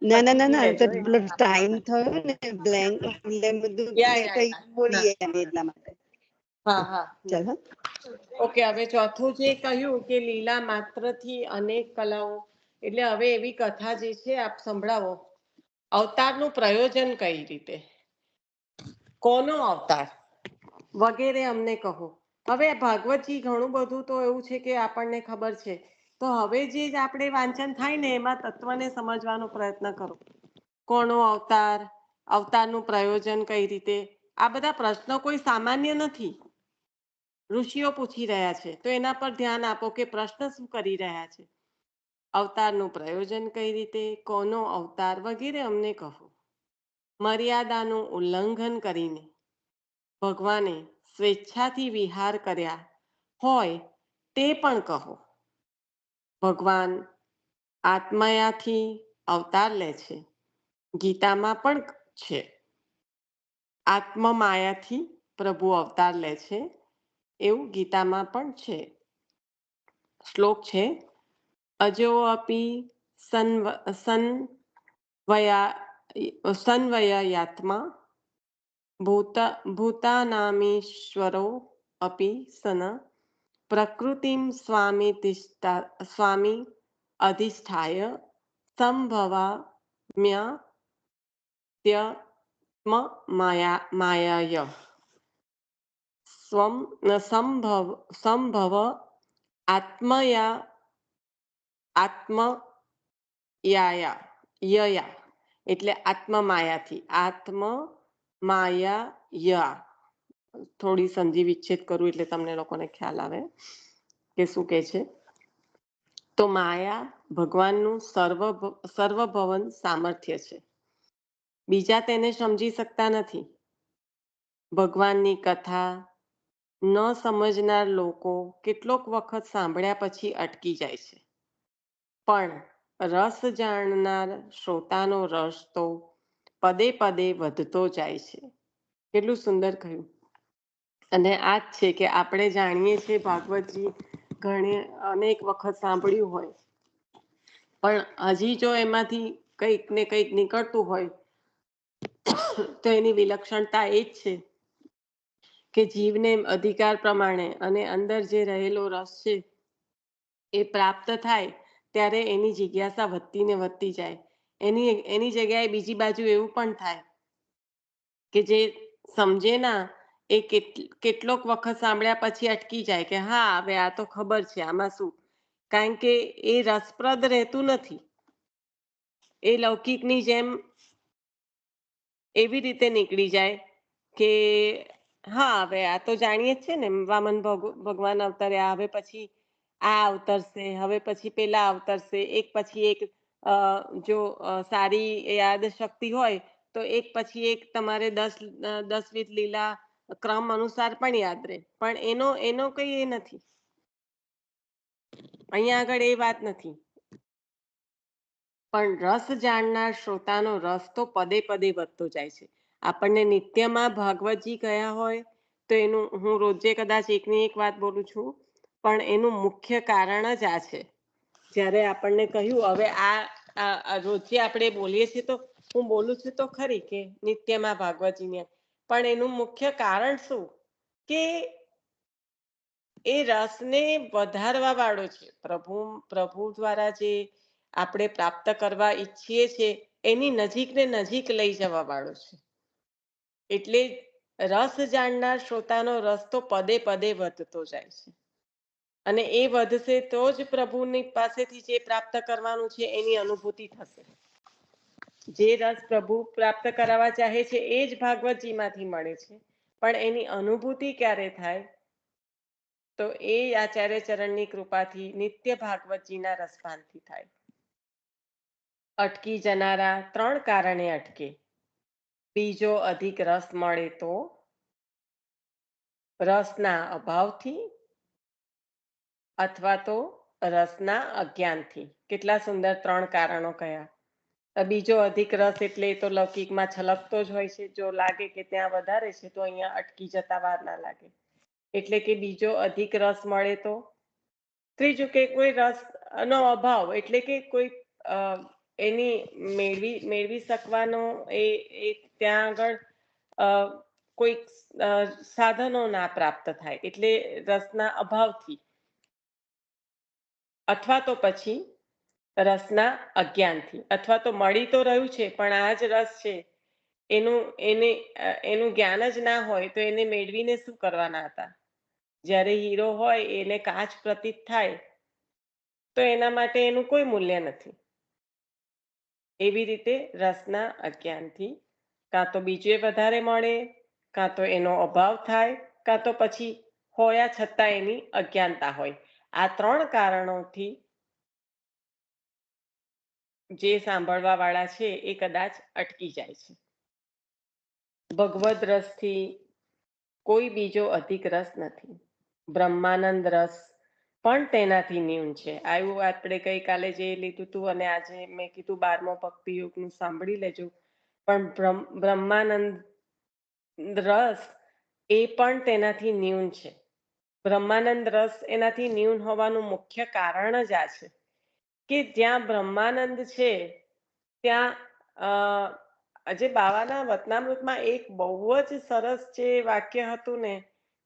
ના ના ના પછીથી ના લેજો તો પેલો ટાઈમ થયો ને બ્લેન્ક એટલે બધું કઈ ના બોલીએ અમે એટલા માટે. હા હા ચાલ હા. ઓકે હવે ચોથું જે કહ્યું કે લીલા માત્રથી અનેક કલાઓ એટલે હવે એવી કથા જે છે આપ સંભળાવો અવતારનું પ્રયોજન કઈ રીતે કોનો અવતાર વગેરે અમને કહો. હવે ભાગવતજી ઘણું બધું તો એવું છે કે આપણને ખબર છે તો હવે જે આપણે વાંચન થાય ને એમાં તત્વને સમજવાનો પ્રયત્ન કરો. કોનો અવતાર અવતારનું પ્રયોજન કઈ રીતે આ બધા પ્રશ્નો કોઈ સામાન્ય નથી. ઋષિઓ પૂછી રહ્યા છે તો એના પર ધ્યાન આપો કે પ્રશ્ન શું કરી રહ્યા છે. અવતારનું પ્રયોજન કઈ રીતે કોનો અવતાર વગેરે અમને કહો. મર્યાદાનું ઉલ્લંઘન કરીને ભગવાને સ્વેચ્છાથી વિહાર કર્યા હોય તે પણ કહો. ભગવાન આત્મયાથી અવતાર લે છે ગીતામાં પણ છે. આત્મમાયાથી પ્રભુ અવતાર લે છે એવું ગીતામાં પણ છે. શ્લોક છે અજો અપી સન્વયાત્મા ભૂતાનામીશ્વરો અપી સન પ્રકૃતિમ સ્વામી અધિષ્ઠાય સંભવામ્યત્યમ માયાય સંભવ આત્મયા યયા એટલે આત્મમાયાથી આત્મમાયા થોડી સંધિ વિચ્છેદ કરું એટલે તમને લોકોને ખ્યાલ આવે કે શું કે છે. તો માયા ભગવાનનું સર્વભવન સામર્થ્ય છે. બીજા તેને સમજી શકતા નથી. ભગવાનની કથા ન સમજનાર લોકો કેટલોક વખત સાંભળ્યા પછી અટકી જાય છે પણ રસ જાણનાર શ્રોતાનો રસ તો પદે પદે વધતો જાય છે. કેટલું સુંદર કહ્યું. અને આ જ છે કે આપણે જાણીએ છીએ ભાગવતજી ઘણી અનેક વખત સાંભળ્યું હોય પણ હજી જો એમાંથી કંઈક ને કંઈક નીકળતું હોય તો એની વિલક્ષણતા એ જ છે કે જીવને અધિકાર પ્રમાણે અને અંદર જે રહેલો રસ છે એ પ્રાપ્ત થાય ત્યારે એની જિજ્ઞાસા વધતી ને વધતી જાય. એની જગ્યાએ બીજી બાજુ એવું પણ થાય કે જે સમજે ના એ કેટલોક વખત સાંભળ્યા પછી અટકી જાય કે હા હવે આ તો ખબર છે આમાં શું. કારણ કે એ રસપ્રદ રહેતું નથી. એ લૌકિકની જેમ એવી રીતે નીકળી જાય કે હા હવે આ તો જાણીએ જ છે ને વામન ભગવાન અવતર્યા હવે પછી આ અવતરશે હવે પછી પેલા અવતરશે એક પછી એક જો સારી યાદ શક્તિ હોય તો એક પછી એક તમારે 10 લીલા ક્રમ અનુસાર પણ યાદ રહે પણ એનો કઈ એ નથી. અહીંયા આગળ એ વાત નથી. પણ રસ જાણનાર શ્રોતાનો રસ તો પદે પદે વધતો જાય છે. આપણને નિત્યમાં ભાગવતજી કયા હોય તો એનું હું રોજે કદાચ એકની એક વાત બોલું છું, પણ એનું મુખ્ય કારણ જ આ છે. જ્યારે આપણને કહ્યું હવે આ રોજે આપણે બોલીએ છીએ તો હું બોલું છું તો ખરી કે નિત્યમાં ભાગવતજીને, પણ એનું મુખ્ય કારણ શું કે એ રસને વધારવા વાળો છે. પ્રભુ દ્વારા જે આપણે પ્રાપ્ત કરવા ઈચ્છીએ છીએ એની નજીક ને નજીક લઈ જવા વાળો છે. એટલે રસ જાણનાર શ્રોતાનો રસ તો પદે પદે વધતો જાય છે, અને એ વધશે તો જ પ્રભુની પાસેથી જે પ્રાપ્ત કરવાનું છે એની અનુભૂતિ થશે. જે રસ પ્રભુ પ્રાપ્ત કરાવવા ચાહે છે એ જ ભાગવતજીમાંથી મળે છે, પણ એની અનુભૂતિ ક્યારે થાય તો એ આચાર્ય ચરણની કૃપાથી નિત્ય ભાગવતજીના રસપાનથી થાય. અટકી જનારા 3 કારણે અટકે. બીજો અધિક રસ મળે તો, રસના અભાવથી, અથવા તો રસના અજ્ઞાનથી. કેટલા સુંદર 3 કારણો કયા. બીજો અધિક રસ એટલે તો લૌકિકમાં છલકતો જ હોય છે. જો લાગે કે ત્યાં વધારે છે તો અહીંયા અટકી જતા વાર ના લાગે, એટલે કે બીજો અધિક રસ મળે તો. ત્રીજું કે કોઈ રસ નો અભાવ, એટલે કે કોઈ એની મેળવી શકવાનો એ ત્યાં આગળ કોઈ સાધનો ના પ્રાપ્ત થાય, એટલે રસના અભાવથી, અથવા તો પછી રસના અજ્ઞાનથી, અથવા તો મળી તો રહ્યું છે પણ આ જ રસ છે એનું જ્ઞાન જ ના હોય તો એને મેળવીને શું કરવાના હતા. જ્યારે હીરો હોય એને કાચ પ્રતીત થાય તો એના માટે એનું કોઈ મૂલ્ય નથી. એવી રીતે રસના અજ્ઞાનથી કાં તો બીજે વધારે મળે, કાં તો એનો અભાવ થાય, કાં તો પછી હોયા છતાં એની અજ્ઞાનતા હોય. આ 3 કારણોથી જે સાંભળવા વાળા છે એ કદાચ અટકી જાય છે. ભગવદ રસથી કોઈ બીજો અધિક રસ નથી. બ્રહ્માનંદ રસ પણ તેનાથી ન્યૂન છે. આવું આપણે ગઈકાલે જે લીધું હતું અને આજે મેં કીધું 12મો ભક્તિ યોગનું સાંભળી લેજો. પણ બ્રહ્માનંદ રસ એ પણ તેનાથી ન્યૂન છે. બ્રહ્માનંદ રસ એનાથી ન્યૂન હોવાનું મુખ્ય કારણ જ આ છે કે જ્યાં બ્રહ્માનંદ છે ત્યાં આજે બાવાના વતનામૃતમાં એક બહુ જ સરસ જે વાક્ય હતું ને,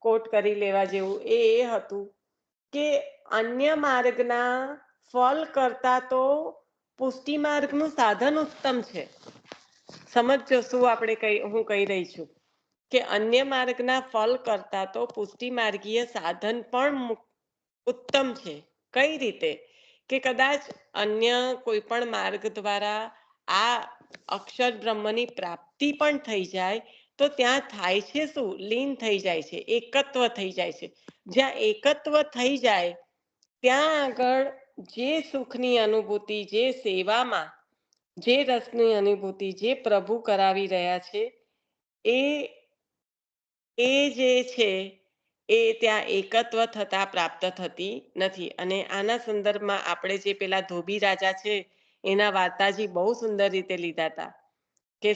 કોટ કરી લેવા જેવું, એ હતું કે અન્ય માર્ગના ફલ કરતા તો પુષ્ટિ માર્ગનું સાધન ઉત્તમ છે. સમજો શું હું કહી રહી છું કે અન્ય માર્ગના ફલ કરતા તો પુષ્ટિ માર્ગીય સાધન પણ ઉત્તમ છે. કઈ રીતે કે કદાચ અન્ય કોઈ પણ માર્ગ દ્વારા આ અક્ષર બ્રહ્મની પ્રાપ્તિ પણ થઈ જાય તો ત્યાં થાય છે શું? લીન થઈ જાય છે, એકત્વ થઈ જાય છે. જ્યાં એકત્વ થઈ જાય ત્યાં આગળ જે સુખની અનુભૂતિ, જે સેવામાં જે રસની અનુભૂતિ જે પ્રભુ કરાવી રહ્યા છે એ જે છે એ ત્યાં એકત્વ થતા પ્રાપ્ત થતી નથી. અને આના સંદર્ભમાં આપણે જે પેલા ધોબી રાજા છે એના વાર્તાજી બહુ સુંદર રીતે લીધા હતા કે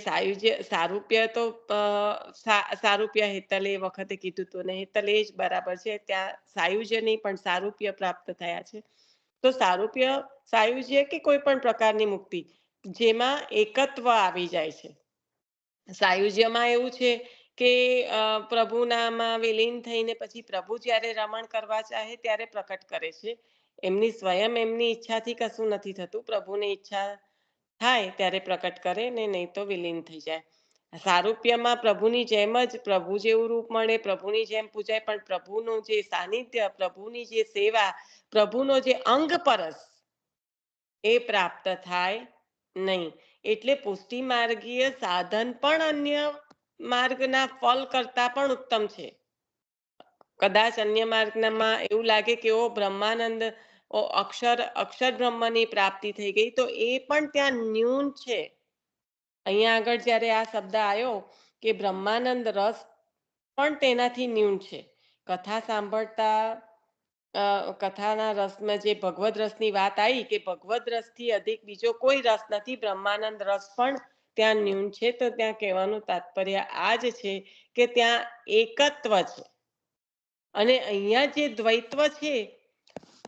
સારૂપ્ય તો સારૂપ્ય હેતલે એ વખતે કીધું હતું, ને હેતલ એ જ બરાબર છે. ત્યાં સાયુજ્ય નહીં પણ સારૂપ્ય પ્રાપ્ત થયા છે. તો સારૂપ્ય, સાયુજ્ય કે કોઈ પણ પ્રકારની મુક્તિ જેમાં એકત્વ આવી જાય છે. સાયુજ્યમાં એવું છે કે પ્રભુનામાં વિલીન થઈને પછી પ્રભુ જ્યારે રમણ કરવા ચાહે ત્યારે પ્રકટ કરે છે. સ્વયં એમની ઈચ્છાથી કશું નથી થતું. પ્રભુની ઈચ્છા થાય ત્યારે પ્રકટ કરે ને, નહીં તો વિલીન થઈ જાય. સારૂપ્યમાં પ્રભુની જેમ જ પ્રભુ જેવું રૂપ મળે, પ્રભુની જેમ પૂજાય, પણ પ્રભુનું જે સાનિધ્ય, પ્રભુની જે સેવા, પ્રભુનો જે અંગ પરસ એ પ્રાપ્ત થાય નહીં. એટલે પુષ્ટિ માર્ગીય સાધન પણ અન્ય માર્ગના ફલ કરતા પણ ઉત્તમ છે. કદાચ અન્ય માર્ગમાં એવું લાગે કે ઓ બ્રહ્માનંદ, અક્ષર બ્રહ્મની પ્રાપ્તિ થઈ ગઈ, તો એ પણ ત્યાં ન્યૂન છે. અહીંયા આગળ જ્યારે આ શબ્દ આવ્યો કે બ્રહ્માનંદ રસ પણ તેનાથી ન્યૂન છે. કથા સાંભળતા કથાના રસમાં જે ભગવદ રસની વાત આવી કે ભગવદ રસથી અધિક બીજો કોઈ રસ નથી, બ્રહ્માનંદ રસ પણ ત્યાં ન્યૂન છે. તો ત્યાં કહેવાનું તાત્પર્ય આ જ છે કે ત્યાં એકત્વ છે, અને અહીંયા જે દ્વૈત્વ છે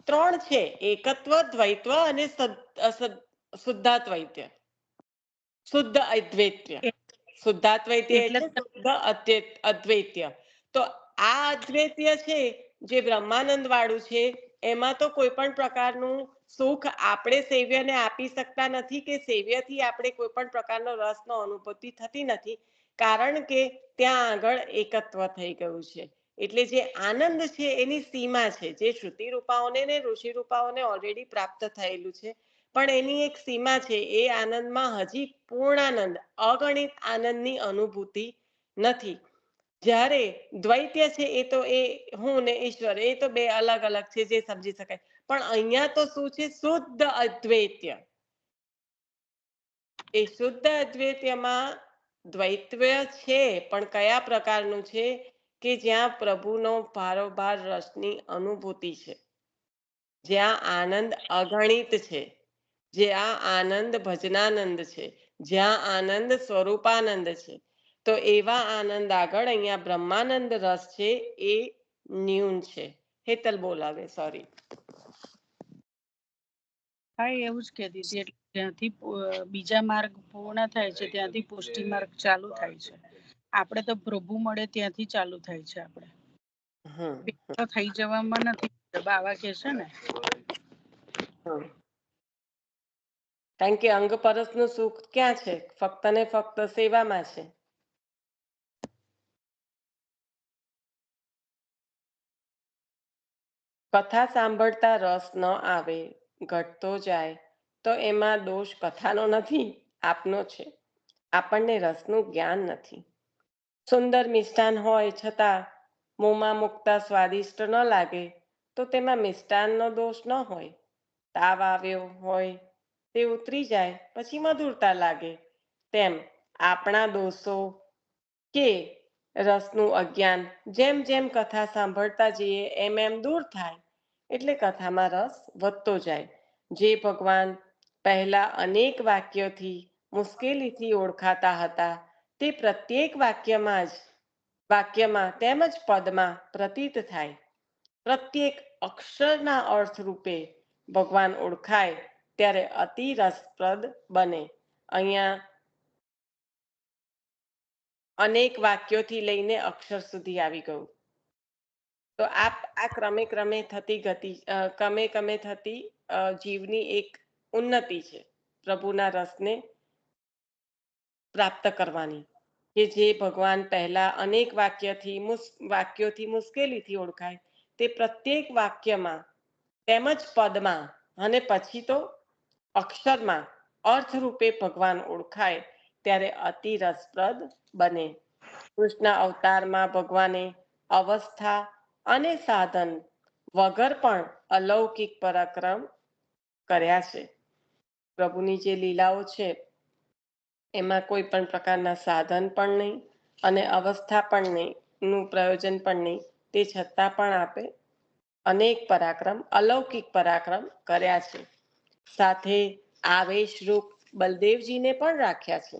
ત્રણ છે, એકત્વ, દ્વૈત્વ અને શુદ્ધાદ્વૈત્ય. શુદ્ધ અદ્વૈત્ય, શુદ્ધાદ્વૈત્ય એટલે એટલે શુદ્ધ અદ્વૈત્ય. તો આ અદ્વૈત્ય છે જે બ્રહ્માનંદ વાળું છે, એમાં તો કોઈ પણ પ્રકારનું સુખ આપણે સેવ્યને આપી શકતા નથી કે સેવ્યથી આપણે કોઈ પણ પ્રકારનો રસનો અનુભૂતિ થતી નથી, કારણ કે ત્યાં આગળ એકત્વ થઈ ગયું છે. એટલે જે આનંદ છે એની સીમા છે, જે શ્રુતિ રૂપાઓને ને ઋષિ રૂપાઓને ઓલરેડી પ્રાપ્ત થયેલું છે, પણ એની એક સીમા છે. એ આનંદમાં હજી પૂર્ણાનંદ, અગણિત આનંદની અનુભૂતિ નથી. જ્યારે દ્વૈત્ય છે એ તો એ હું ને ઈશ્વર, એ તો બે અલગ અલગ છે જે સમજી શકાય, પણ અહીંયા તો શું છે? શુદ્ધ અદ્વૈત્ય. એ શુદ્ધ અદ્વૈત્યમાં દ્વૈત્વ છે, પણ કયા પ્રકારનું છે? કે જ્યાં પ્રભુનો ભારોભાર રસની અનુભૂતિ છે, જ્યાં આનંદ અગણિત છે, જ્યાં આનંદ ભજનાનંદ છે, જ્યાં આનંદ સ્વરૂપાનંદ છે. તો એવા આનંદ આગળ અહીંયા બ્રહ્માનંદ રસ છે એ ન્યૂન છે. હેતલ બોલાવે, સોરી. હા, એવું જ કહેતી હતી. એટલે જ્યાંથી બીજા માર્ગ પૂર્ણ થાય છે ત્યાંથી પુષ્ટિ માર્ગ ચાલુ થાય છે. આપણે તો પ્રભુ મળે ત્યાંથી ચાલુ થાય છે. આપણે તો થઈ જવામાં નથી. બાવા કે છે ને, કારણ કે અંગ પરસનું સુખ ક્યાં છે? ફક્ત ને ફક્ત સેવામાં છે. કથા સાંભળતા રસ ન આવે, ઘટતો જાય, તો એમાં દોષ કથાનો નથી, આપનો છે. આપણને રસનું જ્ઞાન નથી. સુંદર મિષ્ટાન હોય છતાં મોંમાં મૂકતા સ્વાદિષ્ટ ન લાગે, તો તેમાં મિષ્ટાનનો દોષ ન હોય. તાવ આવ્યો હોય, તે ઉતરી જાય પછી મધુરતા લાગે, તેમ આપણા દોષો કે રસનું અજ્ઞાન જેમ જેમ કથા સાંભળતા જઈએ એમ એમ દૂર થાય, એટલે કથામાં રસ વધતો જાય. જે ભગવાન પહેલા અનેક વાક્યોથી મુશ્કેલીથી ઓળખાતા હતા, તે પ્રત્યેક વાક્યમાં તેમજ પદમાં પ્રતીત થાય. પ્રત્યેક અક્ષરના અર્થ રૂપે ભગવાન ઓળખાય, ત્યારે અતિ રસપ્રદ બને. અહીંયા અનેક વાક્યોથી લઈને અક્ષર સુધી આવી ગયું. તો આ ક્રમે ક્રમે થતી જીવની એક ઉન્નતિ છે, પ્રભુના રસને પ્રાપ્ત કરવાની, કે જે ભગવાન પહેલા અનેક વાક્યોથી મુશ્કેલીથી ઓળખાય, તે પ્રત્યેક વાક્યમાં તેમજ પદમાં અને પછી તો અક્ષરમાં અર્થરૂપે ભગવાન ઓળખાય, ત્યારે અતિ રસપ્રદ બને. કૃષ્ણ અવતારમાં ભગવાને અવસ્થા અને સાધન વગર પણ અલૌકિક પરાક્રમ કર્યા છે. પ્રભુની જે લીલાઓ છે એમાં કોઈ પણ પ્રકારના સાધન પણ નહીં અને અવસ્થા પણ નહીં, નું પ્રયોજન પણ નહીં, તે છતાં પણ આપે અનેક પરાક્રમ, અલૌકિક પરાક્રમ કર્યા છે. સાથે આવેશરૂપ બલદેવજીને પણ રાખ્યા છે.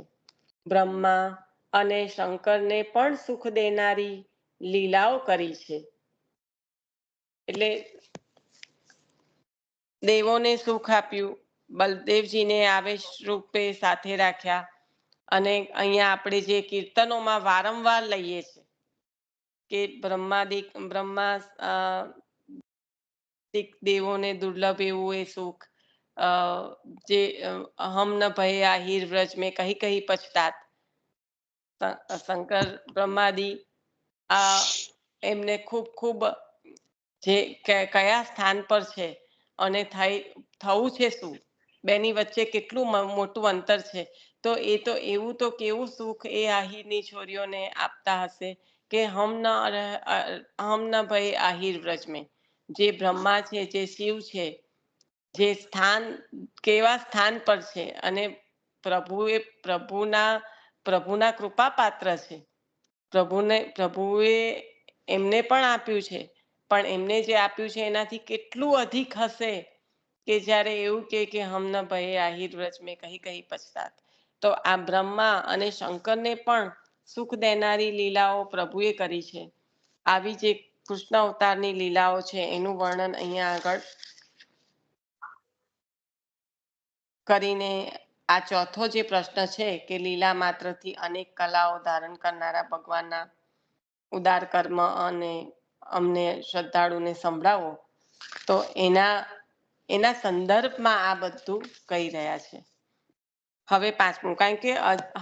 બ્રહ્મા અને શંકરને પણ સુખ દેનારી લીલાઓ કરી છે. એટલે દેવોને સુખ આપ્યું, બલદેવજીને આવેશ રૂપે સાથે રાખ્યા, અને અહીંયા આપણે જે કીર્તનોમાં વારંવાર લઈએ છીએ કે બ્રહ્મા દેવોને દુર્લભ એવું એ સુખ, જે હમ ન ભય આહિર વ્રજ મેં કહી કહી પછतात. શંકર બ્રહ્માદિ એમને ખૂબ ખૂબ જે કયા સ્થાન પર છે અને થવું છે શું, બેની વચ્ચે કેટલું મોટું અંતર છે. તો એવું તો કેવું સુખ એ આહિરની છોરીઓને આપતા હશે કે હમ ન ભય આહિર વ્રજ મેં. જે બ્રહ્મા છે, જે શિવ છે, જે કેવા સ્થાન પર છે, અને પ્રભુના કૃપા પાત્ર છે. પ્રભુએ એમને પણ આપ્યું છે, પણ એમને જે આપ્યું છે એનાથી કેટલું અધિક હશે કે જ્યારે એવું કે હમ ન ભયે આહિર વ્રજ મેં કહી કહી પછતાત. તો આ બ્રહ્મા અને શંકરને પણ સુખ દેનારી લીલાઓ પ્રભુએ કરી છે. આવી જે કૃષ્ણ અવતારની લીલાઓ છે એનું વર્ણન અહીંયા આગળ કરીને આ ચોથો જે પ્રશ્ન છે કે લીલા માત્રથી અનેક કલાઓ ધારણ કરનારા ભગવાનના ઉદાર કર્મ અને અમને શ્રદ્ધાળુને સંભળાવો, તો એના સંદર્ભમાં આ બધું કહી રહ્યા છે. હવે પાંચમું, કારણ કે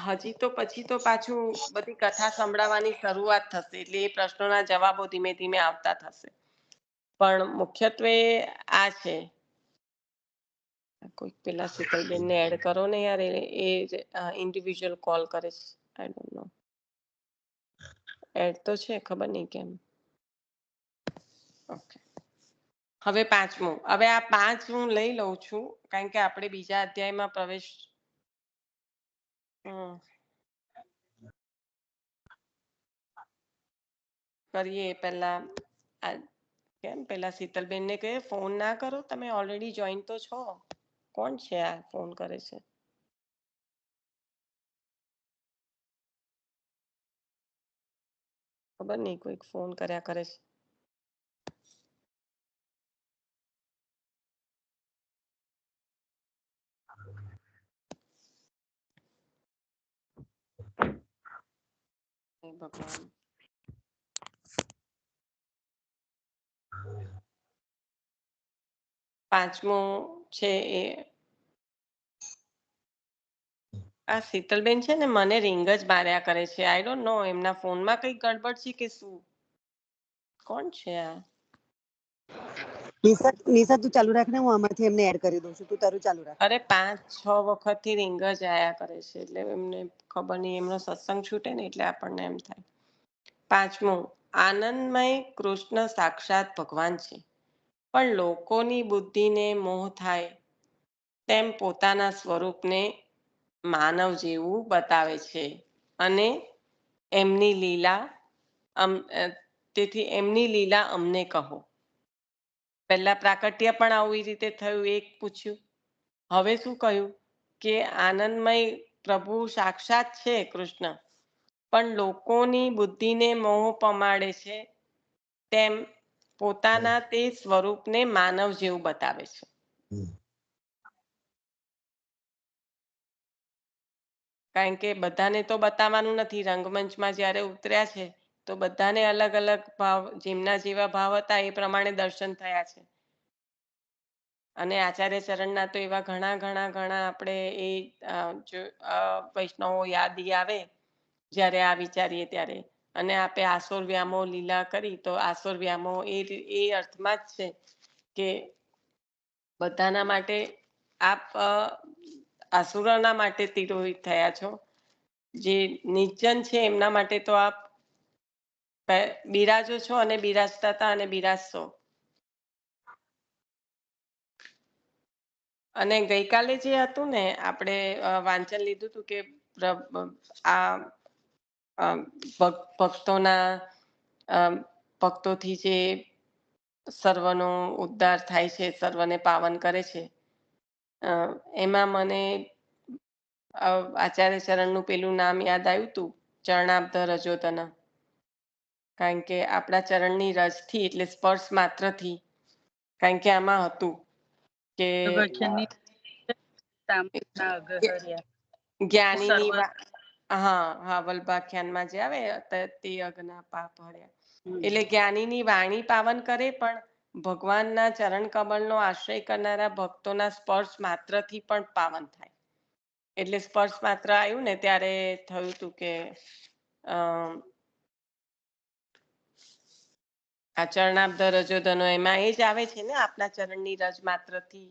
હજી તો પછી તો પાછું બધી કથા સંભળાવવાની શરૂઆત થશે, એટલે એ પ્રશ્નોના જવાબો ધીમે ધીમે આવતા થશે. પણ મુખ્યત્વે આ છે. કોઈક પેલા શીતલબેનને એડ કરો ને યાર, એ ઇન્ડિવિજ્યુઅલ કોલ કરે છે. આઈ ડોન્ટ નો, એડ તો છે, ખબર નહીં કેમ. ઓકે, હવે પાંચમું. હવે આ 5 હું લઈ લઉં છું કારણ કે આપણે બીજા અધ્યાયમાં પ્રવેશ કરીએ પહેલા કેમ પેલા શીતલબેનને કહે ફોન ના કરો, તમે ઓલરેડી જોઈન તો છો. કોણ છે આ ફોન કરે છે? ખબર નહીં, કોઈક ફોન કર્યા કરે છે. ભગવાન, પાંચમું છે એ આ શીતલબેન છે ને મને રિંગ જ માર્યા કરે છે. આઈ ડોન્ટ નો એમના ફોનમાં કઈ ગડબડ છે કે શું. કોણ છે આ? નિશા તું ચાલુ રાખ ને, હું આમાંથી એમને એડ કરી દઉં છું. તું તારું ચાલુ રાખ. અરે 5-6 વખત થી રિંગ જ આયા કરે છે, એટલે એમને ખબર નહીં, એમનો સત્સંગ છૂટે ને એટલે આપણને એમ થાય. પાંચમું, આનંદમય કૃષ્ણ સાક્ષાત ભગવાન છે, પણ લોકોની બુદ્ધિને મોહ થાય તેમ પોતાના સ્વરૂપને માનવ જેવું બતાવે છે, અને એમની લીલા તેથી એમની લીલા અમને કહો. પહેલા પ્રાકટ્ય પણ આવી રીતે થયું, એક પૂછ્યું. હવે શું કહ્યું કે આનંદમય પ્રભુ સાક્ષાત છે કૃષ્ણ, પણ લોકોની બુદ્ધિને મોહ પમાડે છે તેમ પોતાના તે સ્વરૂપને માનવ જેવું બતાવે છે. કારણ કે બધાને તો બતાવવાનું નથી. રંગમંચમાં જ્યારે ઉતર્યા છે તો બધાને અલગ અલગ ભાવ, જેમના જેવા ભાવ હતા એ પ્રમાણે દર્શન થયા છે. અને આચાર્ય ચરણના તો એવા ઘણા ઘણા ઘણા આપણે એ વૈષ્ણવો યાદી આવે જ્યારે આ વિચારીએ ત્યારે. અને આપે આસોર વ્યામો લીલા કરી, તો આસોર વ્યામો એ અર્થમાં જ છે કે બધાના માટે આપ આસુરોના માટે તિરોહિત થયા છો. જે નિર્જન છે એમના માટે તો આપ બિરાજો છો, અને બિરાજતા હતા અને બિરાજશો. અને ગઈકાલે જે હતું ને, આપણે વાંચન લીધું હતું કે આ ભક્તોથી જે સર્વનો ઉદ્ધાર થાય છે, સર્વને પાવન કરે છે. એમાં મને આચાર્ય ચરણનું પેલું નામ યાદ આવ્યું હતું, ચરણાબ્ધ રજોદન. કારણ કે આપણા ચરણની રજથી, એટલે સ્પર્શ માત્રથી, કારણ કે આમાં હતું કે જ્ઞાનીની હા વલ્ભાખ્યાનમાં જે આવે તે અજ્ઞા પાપ હર્યા. એટલે જ્ઞાનીની વાણી પાવન કરે, પણ ભગવાનના ચરણ કમળનો આશ્રય કરનારા ભક્તોના સ્પર્શ માત્રથી પણ પાવન થાય. એટલે સ્પર્શ માત્ર આવ્યું ને ત્યારે થયું હતું કે આ ચરણાબ્ધ રજોદનો એમાં એ જ આવે છે ને, આપના ચરણની રજ માત્રથી.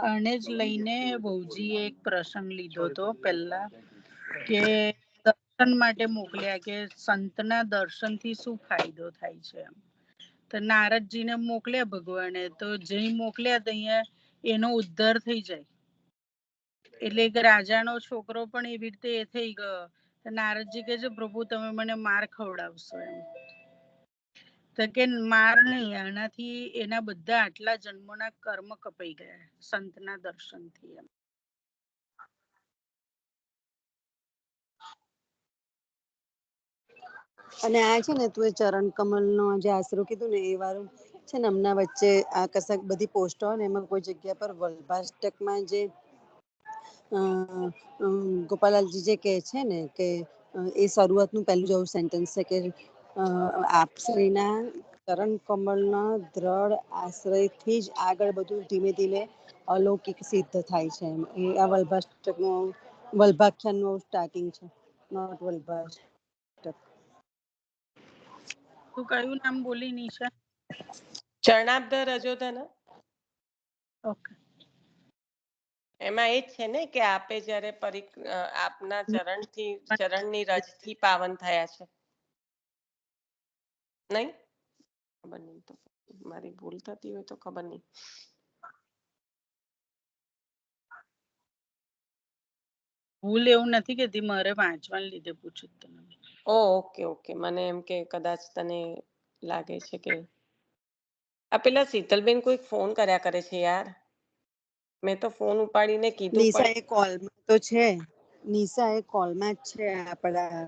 અને જ લઈને બહુજીએ એક પ્રસંગ લીધો હતો પહેલા, કે દર્શન માટે મોકલ્યા, કે સંતના દર્શનથી શું ફાયદો થાય છે. તો નારદજીને મોકલ્યા ભગવાને, તો જઈ મોકલ્યા ત્યાં એનો ઉદ્ધાર થઈ જાય. એટલે એક રાજાનો છોકરો પણ એવી રીતે એ થઈ ગયો. તો નારદજી કહે છે પ્રભુ તમે મને માર ખવડાવશો એમ. તો કે માર નહીં, આનાથી એના બધા આટલા જન્મોના કર્મ કપાઈ ગયા સંતના દર્શનથી એમ. અને આ છે ને તું એ ચરણ કમલ નો જે આશરો કીધું ને એ વાળું છે ને હમણાં વચ્ચે આ કશાક બધી પોસ્ટ હોય ને એમાં કોઈ જગ્યા પર વલ્ભાષ્ટકમાં જે અ, ગોપાલાલજી જે કહે છે ને કે એ શરૂઆતનું પહેલું જેવું સેન્ટેન્સ છે કે આપશ્રીના ચરણ કમળના દ્રઢ આશ્રયથી જ આગળ બધું ધીમે ધીમે અલૌકિક સિદ્ધ થાય છે એમ. એ આ વલ્ભાષ્ટકનું વલ્ભાખ્યાનનું સ્ટાર્ટિંગ છે, નોટ વલ્ભાષ્ટક. તું કયું નામ બોલી નિશા? ચરણાબ્દ રજોધન. ઓકે. એમાં એ જ છે ને કે આપે જયારે આપના ચરણની રજથી પાવન થયા છે, નહીં? ખબર નહીં, તો મારી ભૂલ થતી હોય તો ખબર નહીં. ભૂલ એવું નથી કેતી, મારે વાંચવાને લીધે પૂછું તને. ઓકે ઓકે, મને એમ કે કદાચ તને લાગે છે કે આ પેલા શીતલબેન કોઈ ફોન કર્યા કરે છે યાર. મેં તો ફોન ઉપાડીને કીધું નિશા પણ એ કોલમાં તો છે, નિશા એ કોલમાં જ છે આપડા.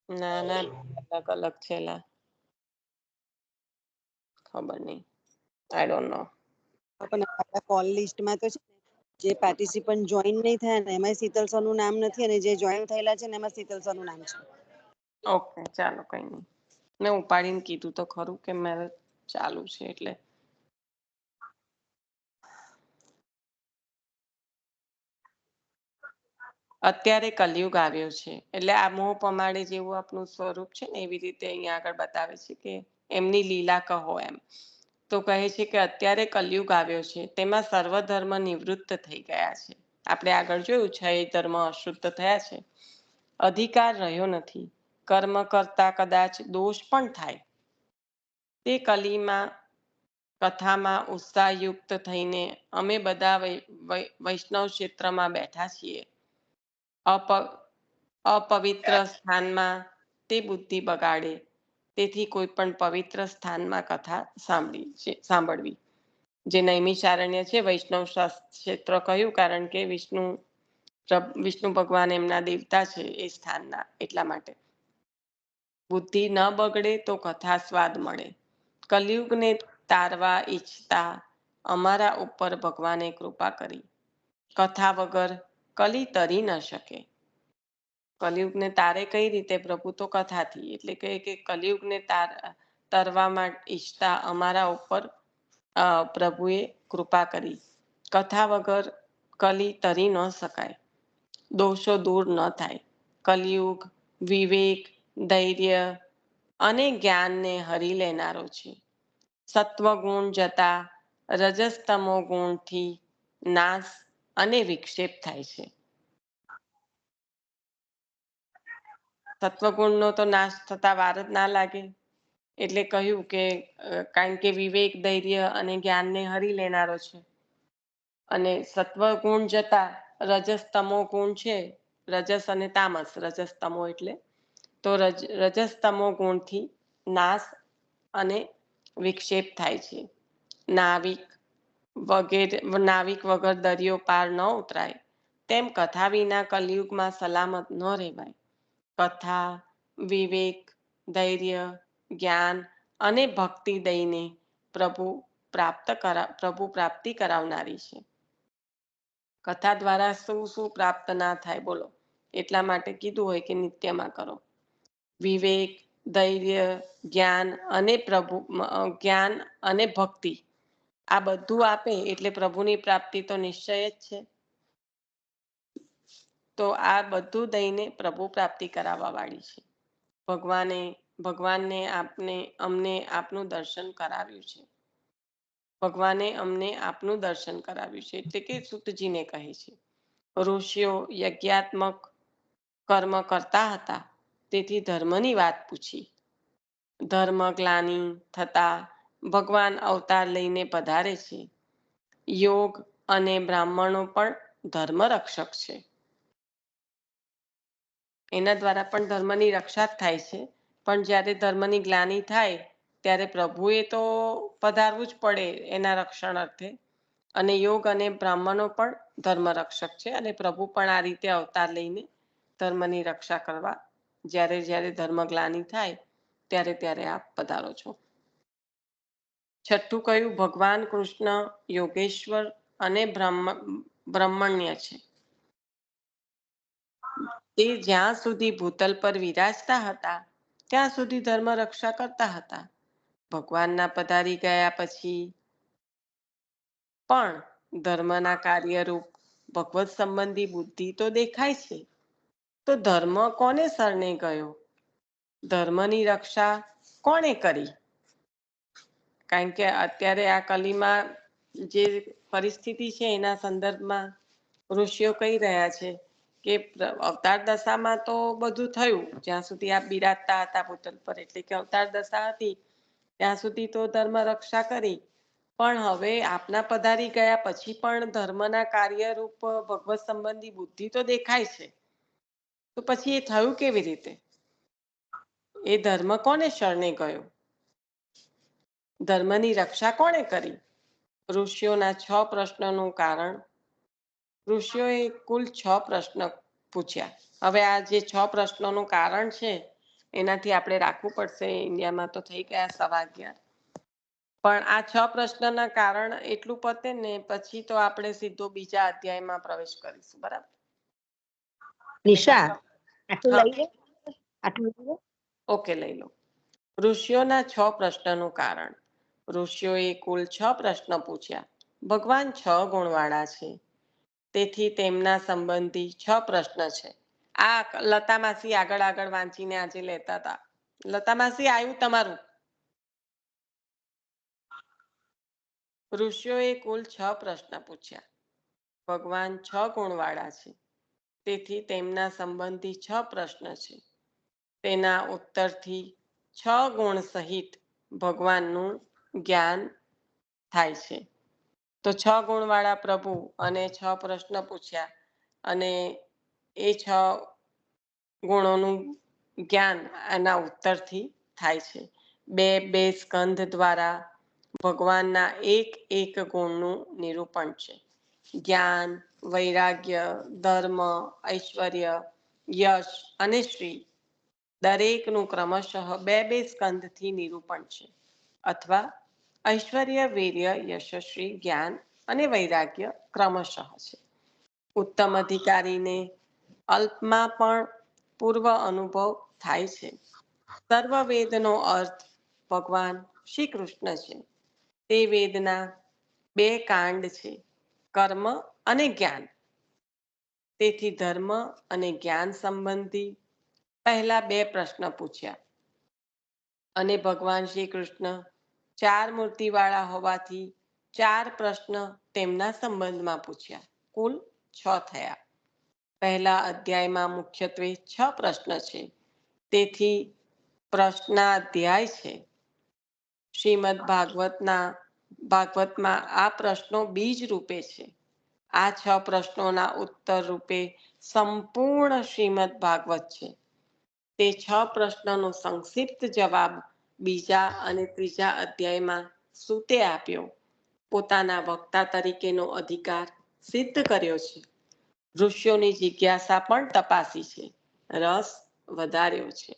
ના ના, અલગ અલગ છે લા. ખબર નહીં, આઈ ડોન્ટ નો. પણ આપડા કોલ લિસ્ટમાં તો છે જે પાર્ટિસિપન્ટ જોઈન નહીં થયા ને એમાં શીતલ સર નું નામ નથી, અને જે જોઈન થયેલા છે ને એમાં શીતલ સર નું નામ છે. ઓકે ચાલો, કઈ નહીં. મેં ઉપાડીને કીધું તો ખરું કે મારે ચાલુ છે એટલે. અત્યારે કલયુગ આવ્યો છે એટલે આ મોહ પમાડે જેવું આપણું સ્વરૂપ છે ને એવી રીતે અહીંયા આગળ બતાવે છે કે એમની લીલા કહો એમ. તો કહે છે કે અત્યારે કલયુગ આવ્યો છે, તેમાં સર્વધર્મ નિવૃત્ત થઈ ગયા છે. આપણે આગળ જોયું છે એ ધર્મ અશુદ્ધ થયા છે, અધિકાર રહ્યો નથી, કર્મ કરતા કદાચ દોષ પણ થાય. તે કલીમાં કથામાં ઉત્સાહયુક્ત થઈને અમે બધા વૈષ્ણવ ક્ષેત્રમાં બેઠા છીએ. અપવિત્ર સ્થાનમાં તે બુદ્ધિ બગાડે, તેથી કોઈ પણ પવિત્ર સ્થાનમાં કથા સાંભળવી. જે નૈમિષારણ્ય છે વૈષ્ણવ ક્ષેત્ર કહ્યું, કારણ કે વિષ્ણુ ભગવાન એમના દેવતા છે એ સ્થાનના, એટલા માટે. બુદ્ધિ ન બગડે તો કથા સ્વાદ મળે. કલયુગને તારવા ઈચ્છતા અમારા ઉપર ભગવાને કૃપા કરી. કથા વગર કલી તરી ન શકે. કલયુગને તારે કઈ રીતે? પ્રભુ તો કથાથી. એટલે કે કલયુગને તરવા માટે ઈચ્છતા અમારા ઉપર પ્રભુએ કૃપા કરી. કથા વગર કલી તરી ન શકાય, દોષો દૂર ન થાય. કલયુગ વિવેક, ધૈર્ય અને જ્ઞાનને હરી લેનારો છે. સત્વગુણ જતા રજસ્તમો ગુણથી નાશ અને વિક્ષેપ થાય છે. સત્વગુણનો તો નાશ થતા વાર જ ના લાગે. એટલે કહ્યું કે કારણ કે વિવેક, ધૈર્ય અને જ્ઞાનને હરી લેનારો છે. અને સત્વગુણ જતા રજસ તમો ગુણ છે, રજસ અને તામસ. રજસ તમો એટલે તો રજસ તમો ગુણથી નાશ અને વિક્ષેપ થાય છે. નાવિક વગર દરિયો પાર ન ઉતરાય, તેમ કથા વિના કલયુગમાં સલામત ન રહેવાય. કથા, વિવેક, ધૈર્ય, જ્ઞાન અને ભક્તિ દઈને પ્રભુ પ્રાપ્તિ કરાવનારી છે. કથા દ્વારા શું શું પ્રાપ્ત ના થાય બોલો? એટલા માટે કીધું હોય કે નિત્યમાં કરો. વિવેક, ધૈર્ય, જ્ઞાન અને ભક્તિ, આ બધું આપે એટલે પ્રભુની પ્રાપ્તિ તો નિશ્ચય જ છે. તો આ બધું દઈને પ્રભુ પ્રાપ્તિ કરાવવા વાળી છે. ભગવાનને અમને આપનું દર્શન કરાવ્યું છે. ભગવાને અમને આપનું દર્શન કરાવ્યું છે એટલે કે સુતજીને કહે છે. ઋષિઓ યજ્ઞાત્મક કર્મ કરતા હતા, તેથી ધર્મની વાત પૂછી. ધર્મ ગ્લાનિ થતા ભગવાન અવતાર લઈને પધારે છે. યોગ અને બ્રાહ્મણો પણ ધર્મ રક્ષક છે. એના દ્વારા પણ ધર્મની રક્ષા જ થાય છે. પણ જ્યારે ધર્મની ગ્લાનિ થાય ત્યારે પ્રભુએ તો પધારવું જ પડે એના રક્ષણ અર્થે. અને યોગ અને બ્રાહ્મણો પણ ધર્મ રક્ષક છે અને પ્રભુ પણ આ રીતે અવતાર લઈને ધર્મની રક્ષા કરવા જ્યારે જ્યારે ધર્મ ગ્લાનિ થાય ત્યારે ત્યારે આપ પધારો છો. છઠ્ઠું કયું? ભગવાન કૃષ્ણ યોગેશ્વર અને બ્રહ્મણ્ય છે. તે જ્યાં સુધી ભૂતલ પર વિરાજતા હતા ત્યાં સુધી ધર્મ રક્ષા કરતા હતા. ભગવાનના પધારી ગયા પછી પણ ધર્મના કાર્યરૂપ ભગવત સંબંધી બુદ્ધિ તો દેખાય છે. તો ધર્મ કોને શરણે ગયો? ધર્મની રક્ષા કોણે કરી? કારણ કે અત્યારે આ કલીમાં જે પરિસ્થિતિ છે એના સંદર્ભમાં ઋષિઓ કહી રહ્યા છે કે અવતાર દશામાં તો બધું થયું, જ્યાં સુધી આપ બિરાજતા હતા ભૂતલ પર, એટલે કે અવતાર દશા હતી ત્યાં સુધી તો ધર્મ રક્ષા કરી. પણ હવે આપના પધારી ગયા પછી પણ ધર્મના કાર્યરૂપ ભગવત સંબંધી બુદ્ધિ તો દેખાય છે. તો પછી એ થયું કેવી રીતે? એ ધર્મ કોને શરણે ગયો? ધર્મની રક્ષા કોણે કરી? ઋષિઓના 6 પ્રશ્નોનું કારણ. ઋષિઓએ કુલ 6 પ્રશ્ન પૂછ્યા. હવે આ જે 6 પ્રશ્નોનું કારણ છે એનાથી આપણે રાખવું પડશે. ઇન્ડિયામાં તો થઈ ગયા 11:15. પણ આ 6 પ્રશ્નના કારણ એટલું પતે ને પછી તો આપણે સીધો બીજા અધ્યાયમાં પ્રવેશ કરીશું. બરાબર? નિશા આટલું હા. લઈ લે, આટલું લઈ લે. ઓકે, લઈ લો. ઋષિઓના 6 પ્રશ્નનું કારણ. ઋષિઓએ કુલ 6 પ્રશ્ન પૂછ્યા. ભગવાન 6 ગુણવાળા છે, તેથી તેમના સંબંધી 6 પ્રશ્ન છે. આ લતા માસી આગળ આગળ વાંચીને આજે લેતા હતા. લતા માસી, આવ્યું તમારું. ઋષિઓએ કુલ 6 પ્રશ્ન પૂછ્યા. ભગવાન 6 ગુણવાળા છે, તેથી તેમના સંબંધી 6 પ્રશ્ન છે. તેના ઉત્તરથી 6 ગુણ સહિત ભગવાનનું જ્ઞાન થાય છે. તો 6 ગુણવાળા પ્રભુ અને 6 પ્રશ્ન પૂછ્યા અને એ 6 ગુણોનું જ્ઞાન એના ઉત્તરથી થાય છે. બે સ્કંધ દ્વારા ભગવાનના એક એક ગુણનું નિરૂપણ છે. જ્ઞાન, વૈરાગ્ય, ધર્મ, ઐશ્વર્ય, યશ અને શ્રી દરેકનું ક્રમશઃ બે સ્કંધથી નિરૂપણ છે. અથવા ઐશ્વર્ય, વીર્ય, યશસ્વી, જ્ઞાન અને વૈરાગ્ય ક્રમશઃ છે. ઉત્તમ અધિકારીને અલ્પમાં પણ પૂર્વ અનુભવ થાય છે. સર્વ વેદનો અર્થ ભગવાન શ્રી કૃષ્ણ છે. તે વેદના 2 કાંડ છે, કર્મ અને જ્ઞાન. તેથી ધર્મ અને જ્ઞાન સંબંધી પહેલા 2 પ્રશ્ન પૂછ્યા. અને ભગવાન શ્રી કૃષ્ણ 4 મૂર્તિવાળા હોવાથી 4 પ્રશ્ન તેમના સંબંધમાં પૂછ્યા. કુલ 6 થયા. પહેલા અધ્યાયમાં મુખ્યત્વે 6 પ્રશ્ન છે, તેથી પ્રશ્નાધ્યાય છે. શ્રીમદ ભાગવતમાં આ પ્રશ્નો બીજ રૂપે છે. આ 6 પ્રશ્નોના ઉત્તર રૂપે સંપૂર્ણ શ્રીમદ ભાગવત છે. તે 6 પ્રશ્નોનો સંક્ષિપ્ત જવાબ બીજા અને ત્રીજા અધ્યાયમાં સૂતે આપ્યો. પોતાના વક્તા તરીકેનો અધિકાર સિદ્ધ કર્યો છે. ઋષિઓની જિજ્ઞાસા પણ તપાસી છે, રસ વધાર્યો છે.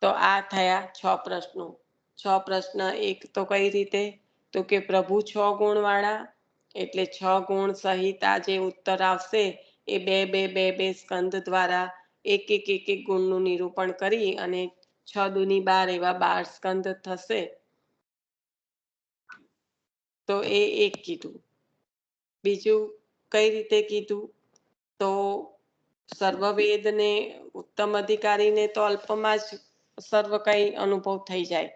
તો આ થયા 6 પ્રશ્નો. 6 પ્રશ્ન. એક તો કઈ રીતે? તો કે પ્રભુ 6 ગુણવાળા, એટલે 6 ગુણ સહિત આ જે ઉત્તર આવશે એ બે સ્કંદ દ્વારા એક ગુણનું નિરૂપણ કરી અને 6 દુની 12 એવા 12 સ્કંદ થશે. તો એ એક કીધું. બીજું કઈ રીતે કીધું? તો સર્વવેદને ઉત્તમ અધિકારીને તો અલ્પમાં જ સર્વ કઈ અનુભવ થઈ જાય.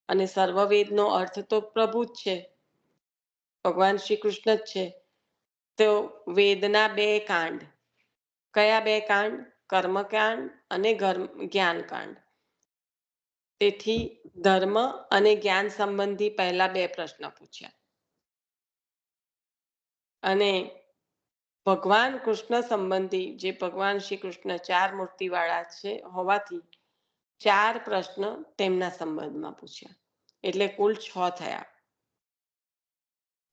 અને સર્વવેદનો અર્થ તો પ્રભુ જ છે, ભગવાન શ્રી કૃષ્ણ જ છે. તો વેદના 2 કાંડ. કયા 2 કાંડ? કર્મકાંડ અને જ્ઞાનકાંડ. તેથી ધર્મ અને જ્ઞાન સંબંધી પહેલા 2 પ્રશ્ન પૂછ્યા. અને ભગવાન કૃષ્ણ સંબંધી જે ભગવાન શ્રી કૃષ્ણ 4 મૂર્તિ વાળા છે હોવાથી 4 પ્રશ્ન તેમના સંબંધમાં પૂછ્યા, એટલે કુલ 6 થયા.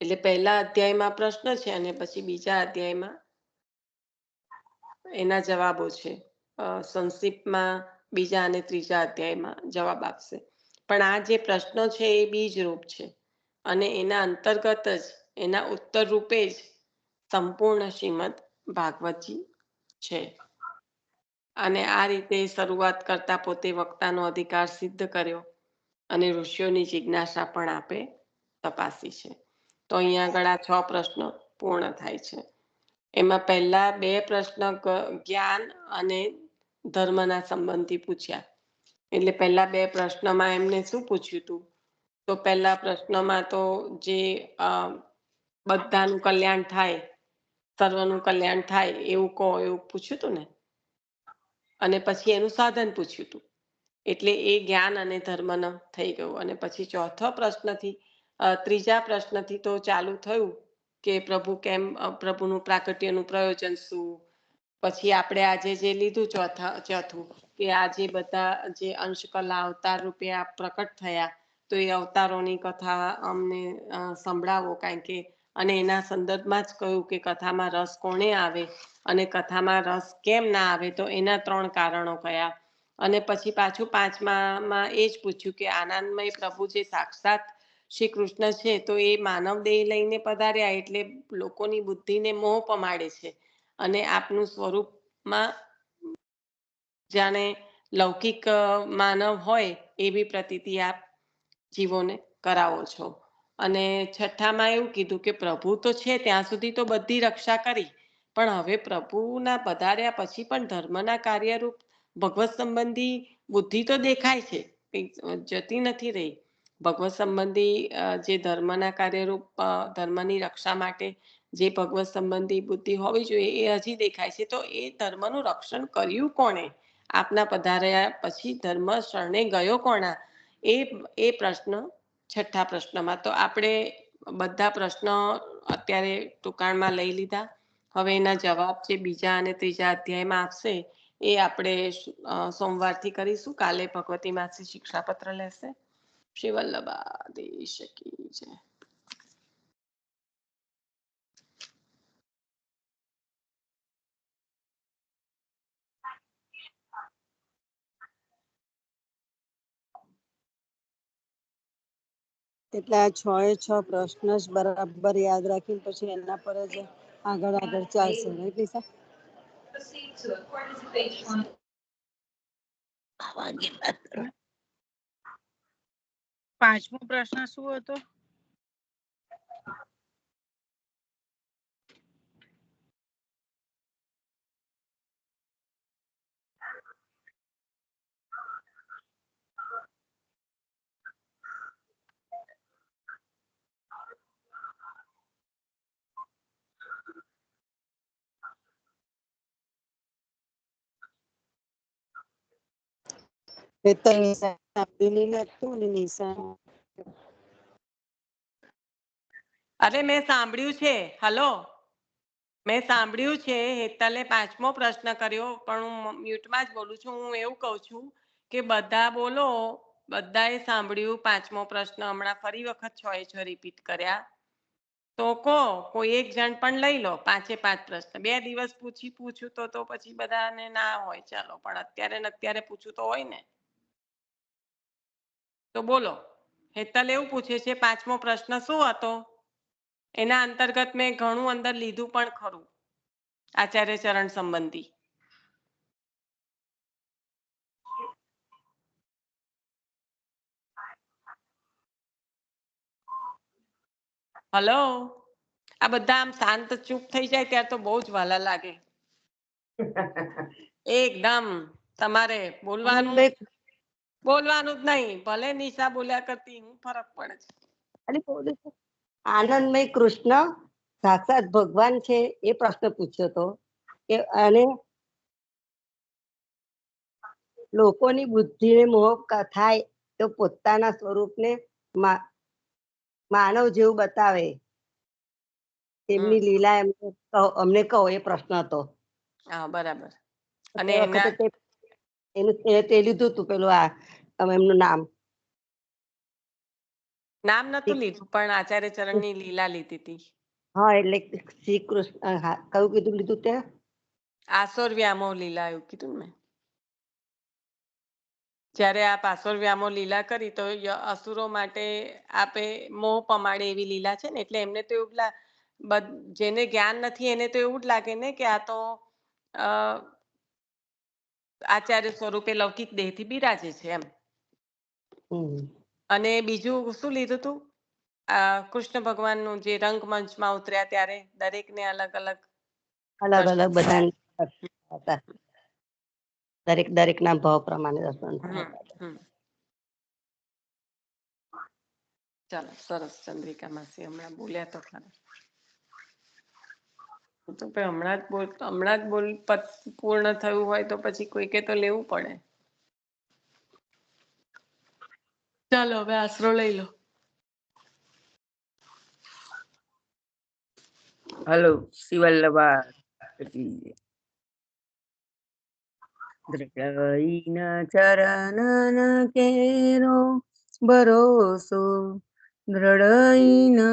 એટલે પહેલા અધ્યાયમાં પ્રશ્ન છે અને પછી બીજા અધ્યાયમાં એના જવાબો છે. સંક્ષિપ્તમાં બીજા અને ત્રીજા અધ્યાયમાં જવાબ આપશે. પણ આ જે પ્રશ્નો છે એ બીજ રૂપ છે અને એના અંતર્ગત જ એના ઉત્તર રૂપે જ સંપૂર્ણ શ્રીમદ ભાગવતજી છે. અને આ રીતે શરૂઆત કરતા પોતે વક્તાનો અધિકાર સિદ્ધ કર્યો અને ઋષિઓની જિજ્ઞાસા પણ આપે તપાસી છે. તો અહીંયા આગળ આ 6 પ્રશ્નો પૂર્ણ થાય છે. એમાં પહેલા 2 પ્રશ્ન જ્ઞાન અને ધર્મના સંબંધી પૂછ્યા. એટલે પહેલા 2 પ્રશ્નમાં એમને શું પૂછ્યું હતું? તો પહેલા પ્રશ્નમાં તો જે બધાનું કલ્યાણ થાય, સર્વનું કલ્યાણ થાય એવું કહો એવું પૂછ્યું હતું ને. અને પછી એનું સાધન પૂછ્યું હતું. એટલે એ જ્ઞાન અને ધર્મનો થઈ ગયું. અને પછી ચોથો પ્રશ્નથી ત્રીજા પ્રશ્નથી તો ચાલુ થયું કે પ્રભુનું પ્રાકટ્યનું પ્રયોજન શું. પછી આપણે આજે જે લીધું ચોથું કે આજે બધા જે અંશકલા અવતાર રૂપે આ પ્રકટ થયા, તો એ અવતારોની કથા અમને સંભળાવો. કારણ કે અને એના સંદર્ભમાં જ કહ્યું કે કથામાં રસ કોને આવે અને કથામાં રસ કેમ ના આવે, તો એના 3 કારણો કયા. અને પછી પાછું 5માં એ જ પૂછ્યું કે આનંદમય પ્રભુ જે સાક્ષાત શ્રી કૃષ્ણ છે, તો એ માનવ દેહ લઈને પધાર્યા એટલે લોકોની બુદ્ધિને મોહ પમાડે છે અને આપનું સ્વરૂપમાં જાણે લૌકિક માનવ હોય એવી પ્રતીતિ આપ જીવોને કરાવો છો. અને છઠ્ઠામાં એવું કીધું કે પ્રભુ તો છે ત્યાં સુધી તો બધી રક્ષા કરી, પણ હવે પ્રભુના પધાર્યા પછી પણ ધર્મના કાર્યરૂપ ભગવત સંબંધી બુદ્ધિ તો દેખાય છે, જતી નથી રહી. ભગવત સંબંધી જે ધર્મના કાર્યરૂપ ધર્મની રક્ષા માટે જે ભગવત સંબંધી બુદ્ધિ હોવી જોઈએ એ હજી દેખાય છે. તો એ ધર્મનું રક્ષણ કર્યું કોણે? આપના પધાર્યા પછી ધર્મ શરણે ગયો કોણા? એ પ્રશ્ન છઠ્ઠા પ્રશ્નમાં. તો આપણે બધા પ્રશ્નો અત્યારે ટૂંકાણમાં લઈ લીધા. હવે એના જવાબ જે બીજા અને ત્રીજા અધ્યાયમાં આપશે એ આપણે સોમવારથી કરીશું. કાલે ભગવતી માસી શિક્ષાપત્ર લેશે. શ્રી વલ્લભાધીશ કી જય. એટલે આ 6 પ્રશ્ન જ બરાબર યાદ રાખીને પછી એના પર જ આગળ ચાલશે, right નિશા? પાંચમો પ્રશ્ન શું હતો? એ તો નિશા આપેલી લાગતું ને નિશા. અરે મેં સાંભળ્યું છે. હલો, મેં સાંભળ્યું છે હેતલે 5મો પ્રશ્ન કર્યો, પણ હું મ્યુટમાં જ બોલું છું. હું એવું કહું છું કે બધા બોલો, બધાએ સાંભળ્યું 5મો પ્રશ્ન. હમણાં ફરી વખત 6 રિપીટ કર્યા. તો કોઈ એક જણ પણ લઈ લો 5 પ્રશ્ન. 2 દિવસ પૂછ્યું તો પછી બધાને ના હોય, ચાલો, પણ અત્યારે પૂછ્યું તો હોય ને. તો બોલો. હેતલ એવું પૂછે છે 5મો પ્રશ્ન શું હતો? એના અંતર્ગત મેં ઘણું અંદર લીધું પણ ખરું, આચાર્ય ચરણ સંબંધી. હલો, આ બધા આમ શાંત ચૂપ થઈ જાય ત્યારે તો બહુ જ વાલા લાગે. એકદમ તમારે બોલવાનું જ નહીં. ભલે નિશા બોલ્યા કરતી, હું ફરક પડે છે. આનંદમય કૃષ્ણ સાક્ષાત ભગવાન છે એ પ્રશ્ન પૂછ્યો હતો કે અને લોકોની બુદ્ધિને મોહ થાય તો પોતાના સ્વરૂપને માનવ જેવું બતાવે. એમની લીલા અમને કહો એ પ્રશ્ન હતો. હા બરાબર. તો અને તે વખતે તે લીધું હતું પેલું એમનું નામ. નામ નતું લીધું પણ આચાર્ય ચરણની લીલા લીધી હતી. હા એટલે શ્રી કૃષ્ણ કયું કીધું લીધું તે? આસોર વ્યામોહ લીલા એવું કીધું ને મેં. જ્યારે આપ આસોર વ્યામોહ લીલા કરી તો અસુરો માટે આપે મોહ પમાડે એવી લીલા છે ને, એટલે એમને તો એવું જેને જ્ઞાન નથી એને તો એવું જ લાગે ને કે આ તો આચાર્ય સ્વરૂપે લૌકિક દેહથી બિરાજે છે એમ. અને બીજું શું લીધું તું? કૃષ્ણ ભગવાનનું જે રંગમંચમાં ઉતર્યા ત્યારે દરેકને અલગ અલગ બધા હતા. દરેક ના ભાવ પ્રમાણે દર્શન થયા. ચાલો સરસ. ચંદ્રિકા માસી હમણાં બોલ્યા તો ખરા. તો હમણાં જ બોલ પૂર્ણ થયું હોય તો પછી કોઈકે તો લેવું પડે. ચાલો હવે આશરો લઈ લો. હલો શિવલ્લભા દ્રઢઈના ચરણ કેરો ભરોસો દ્રઢઈના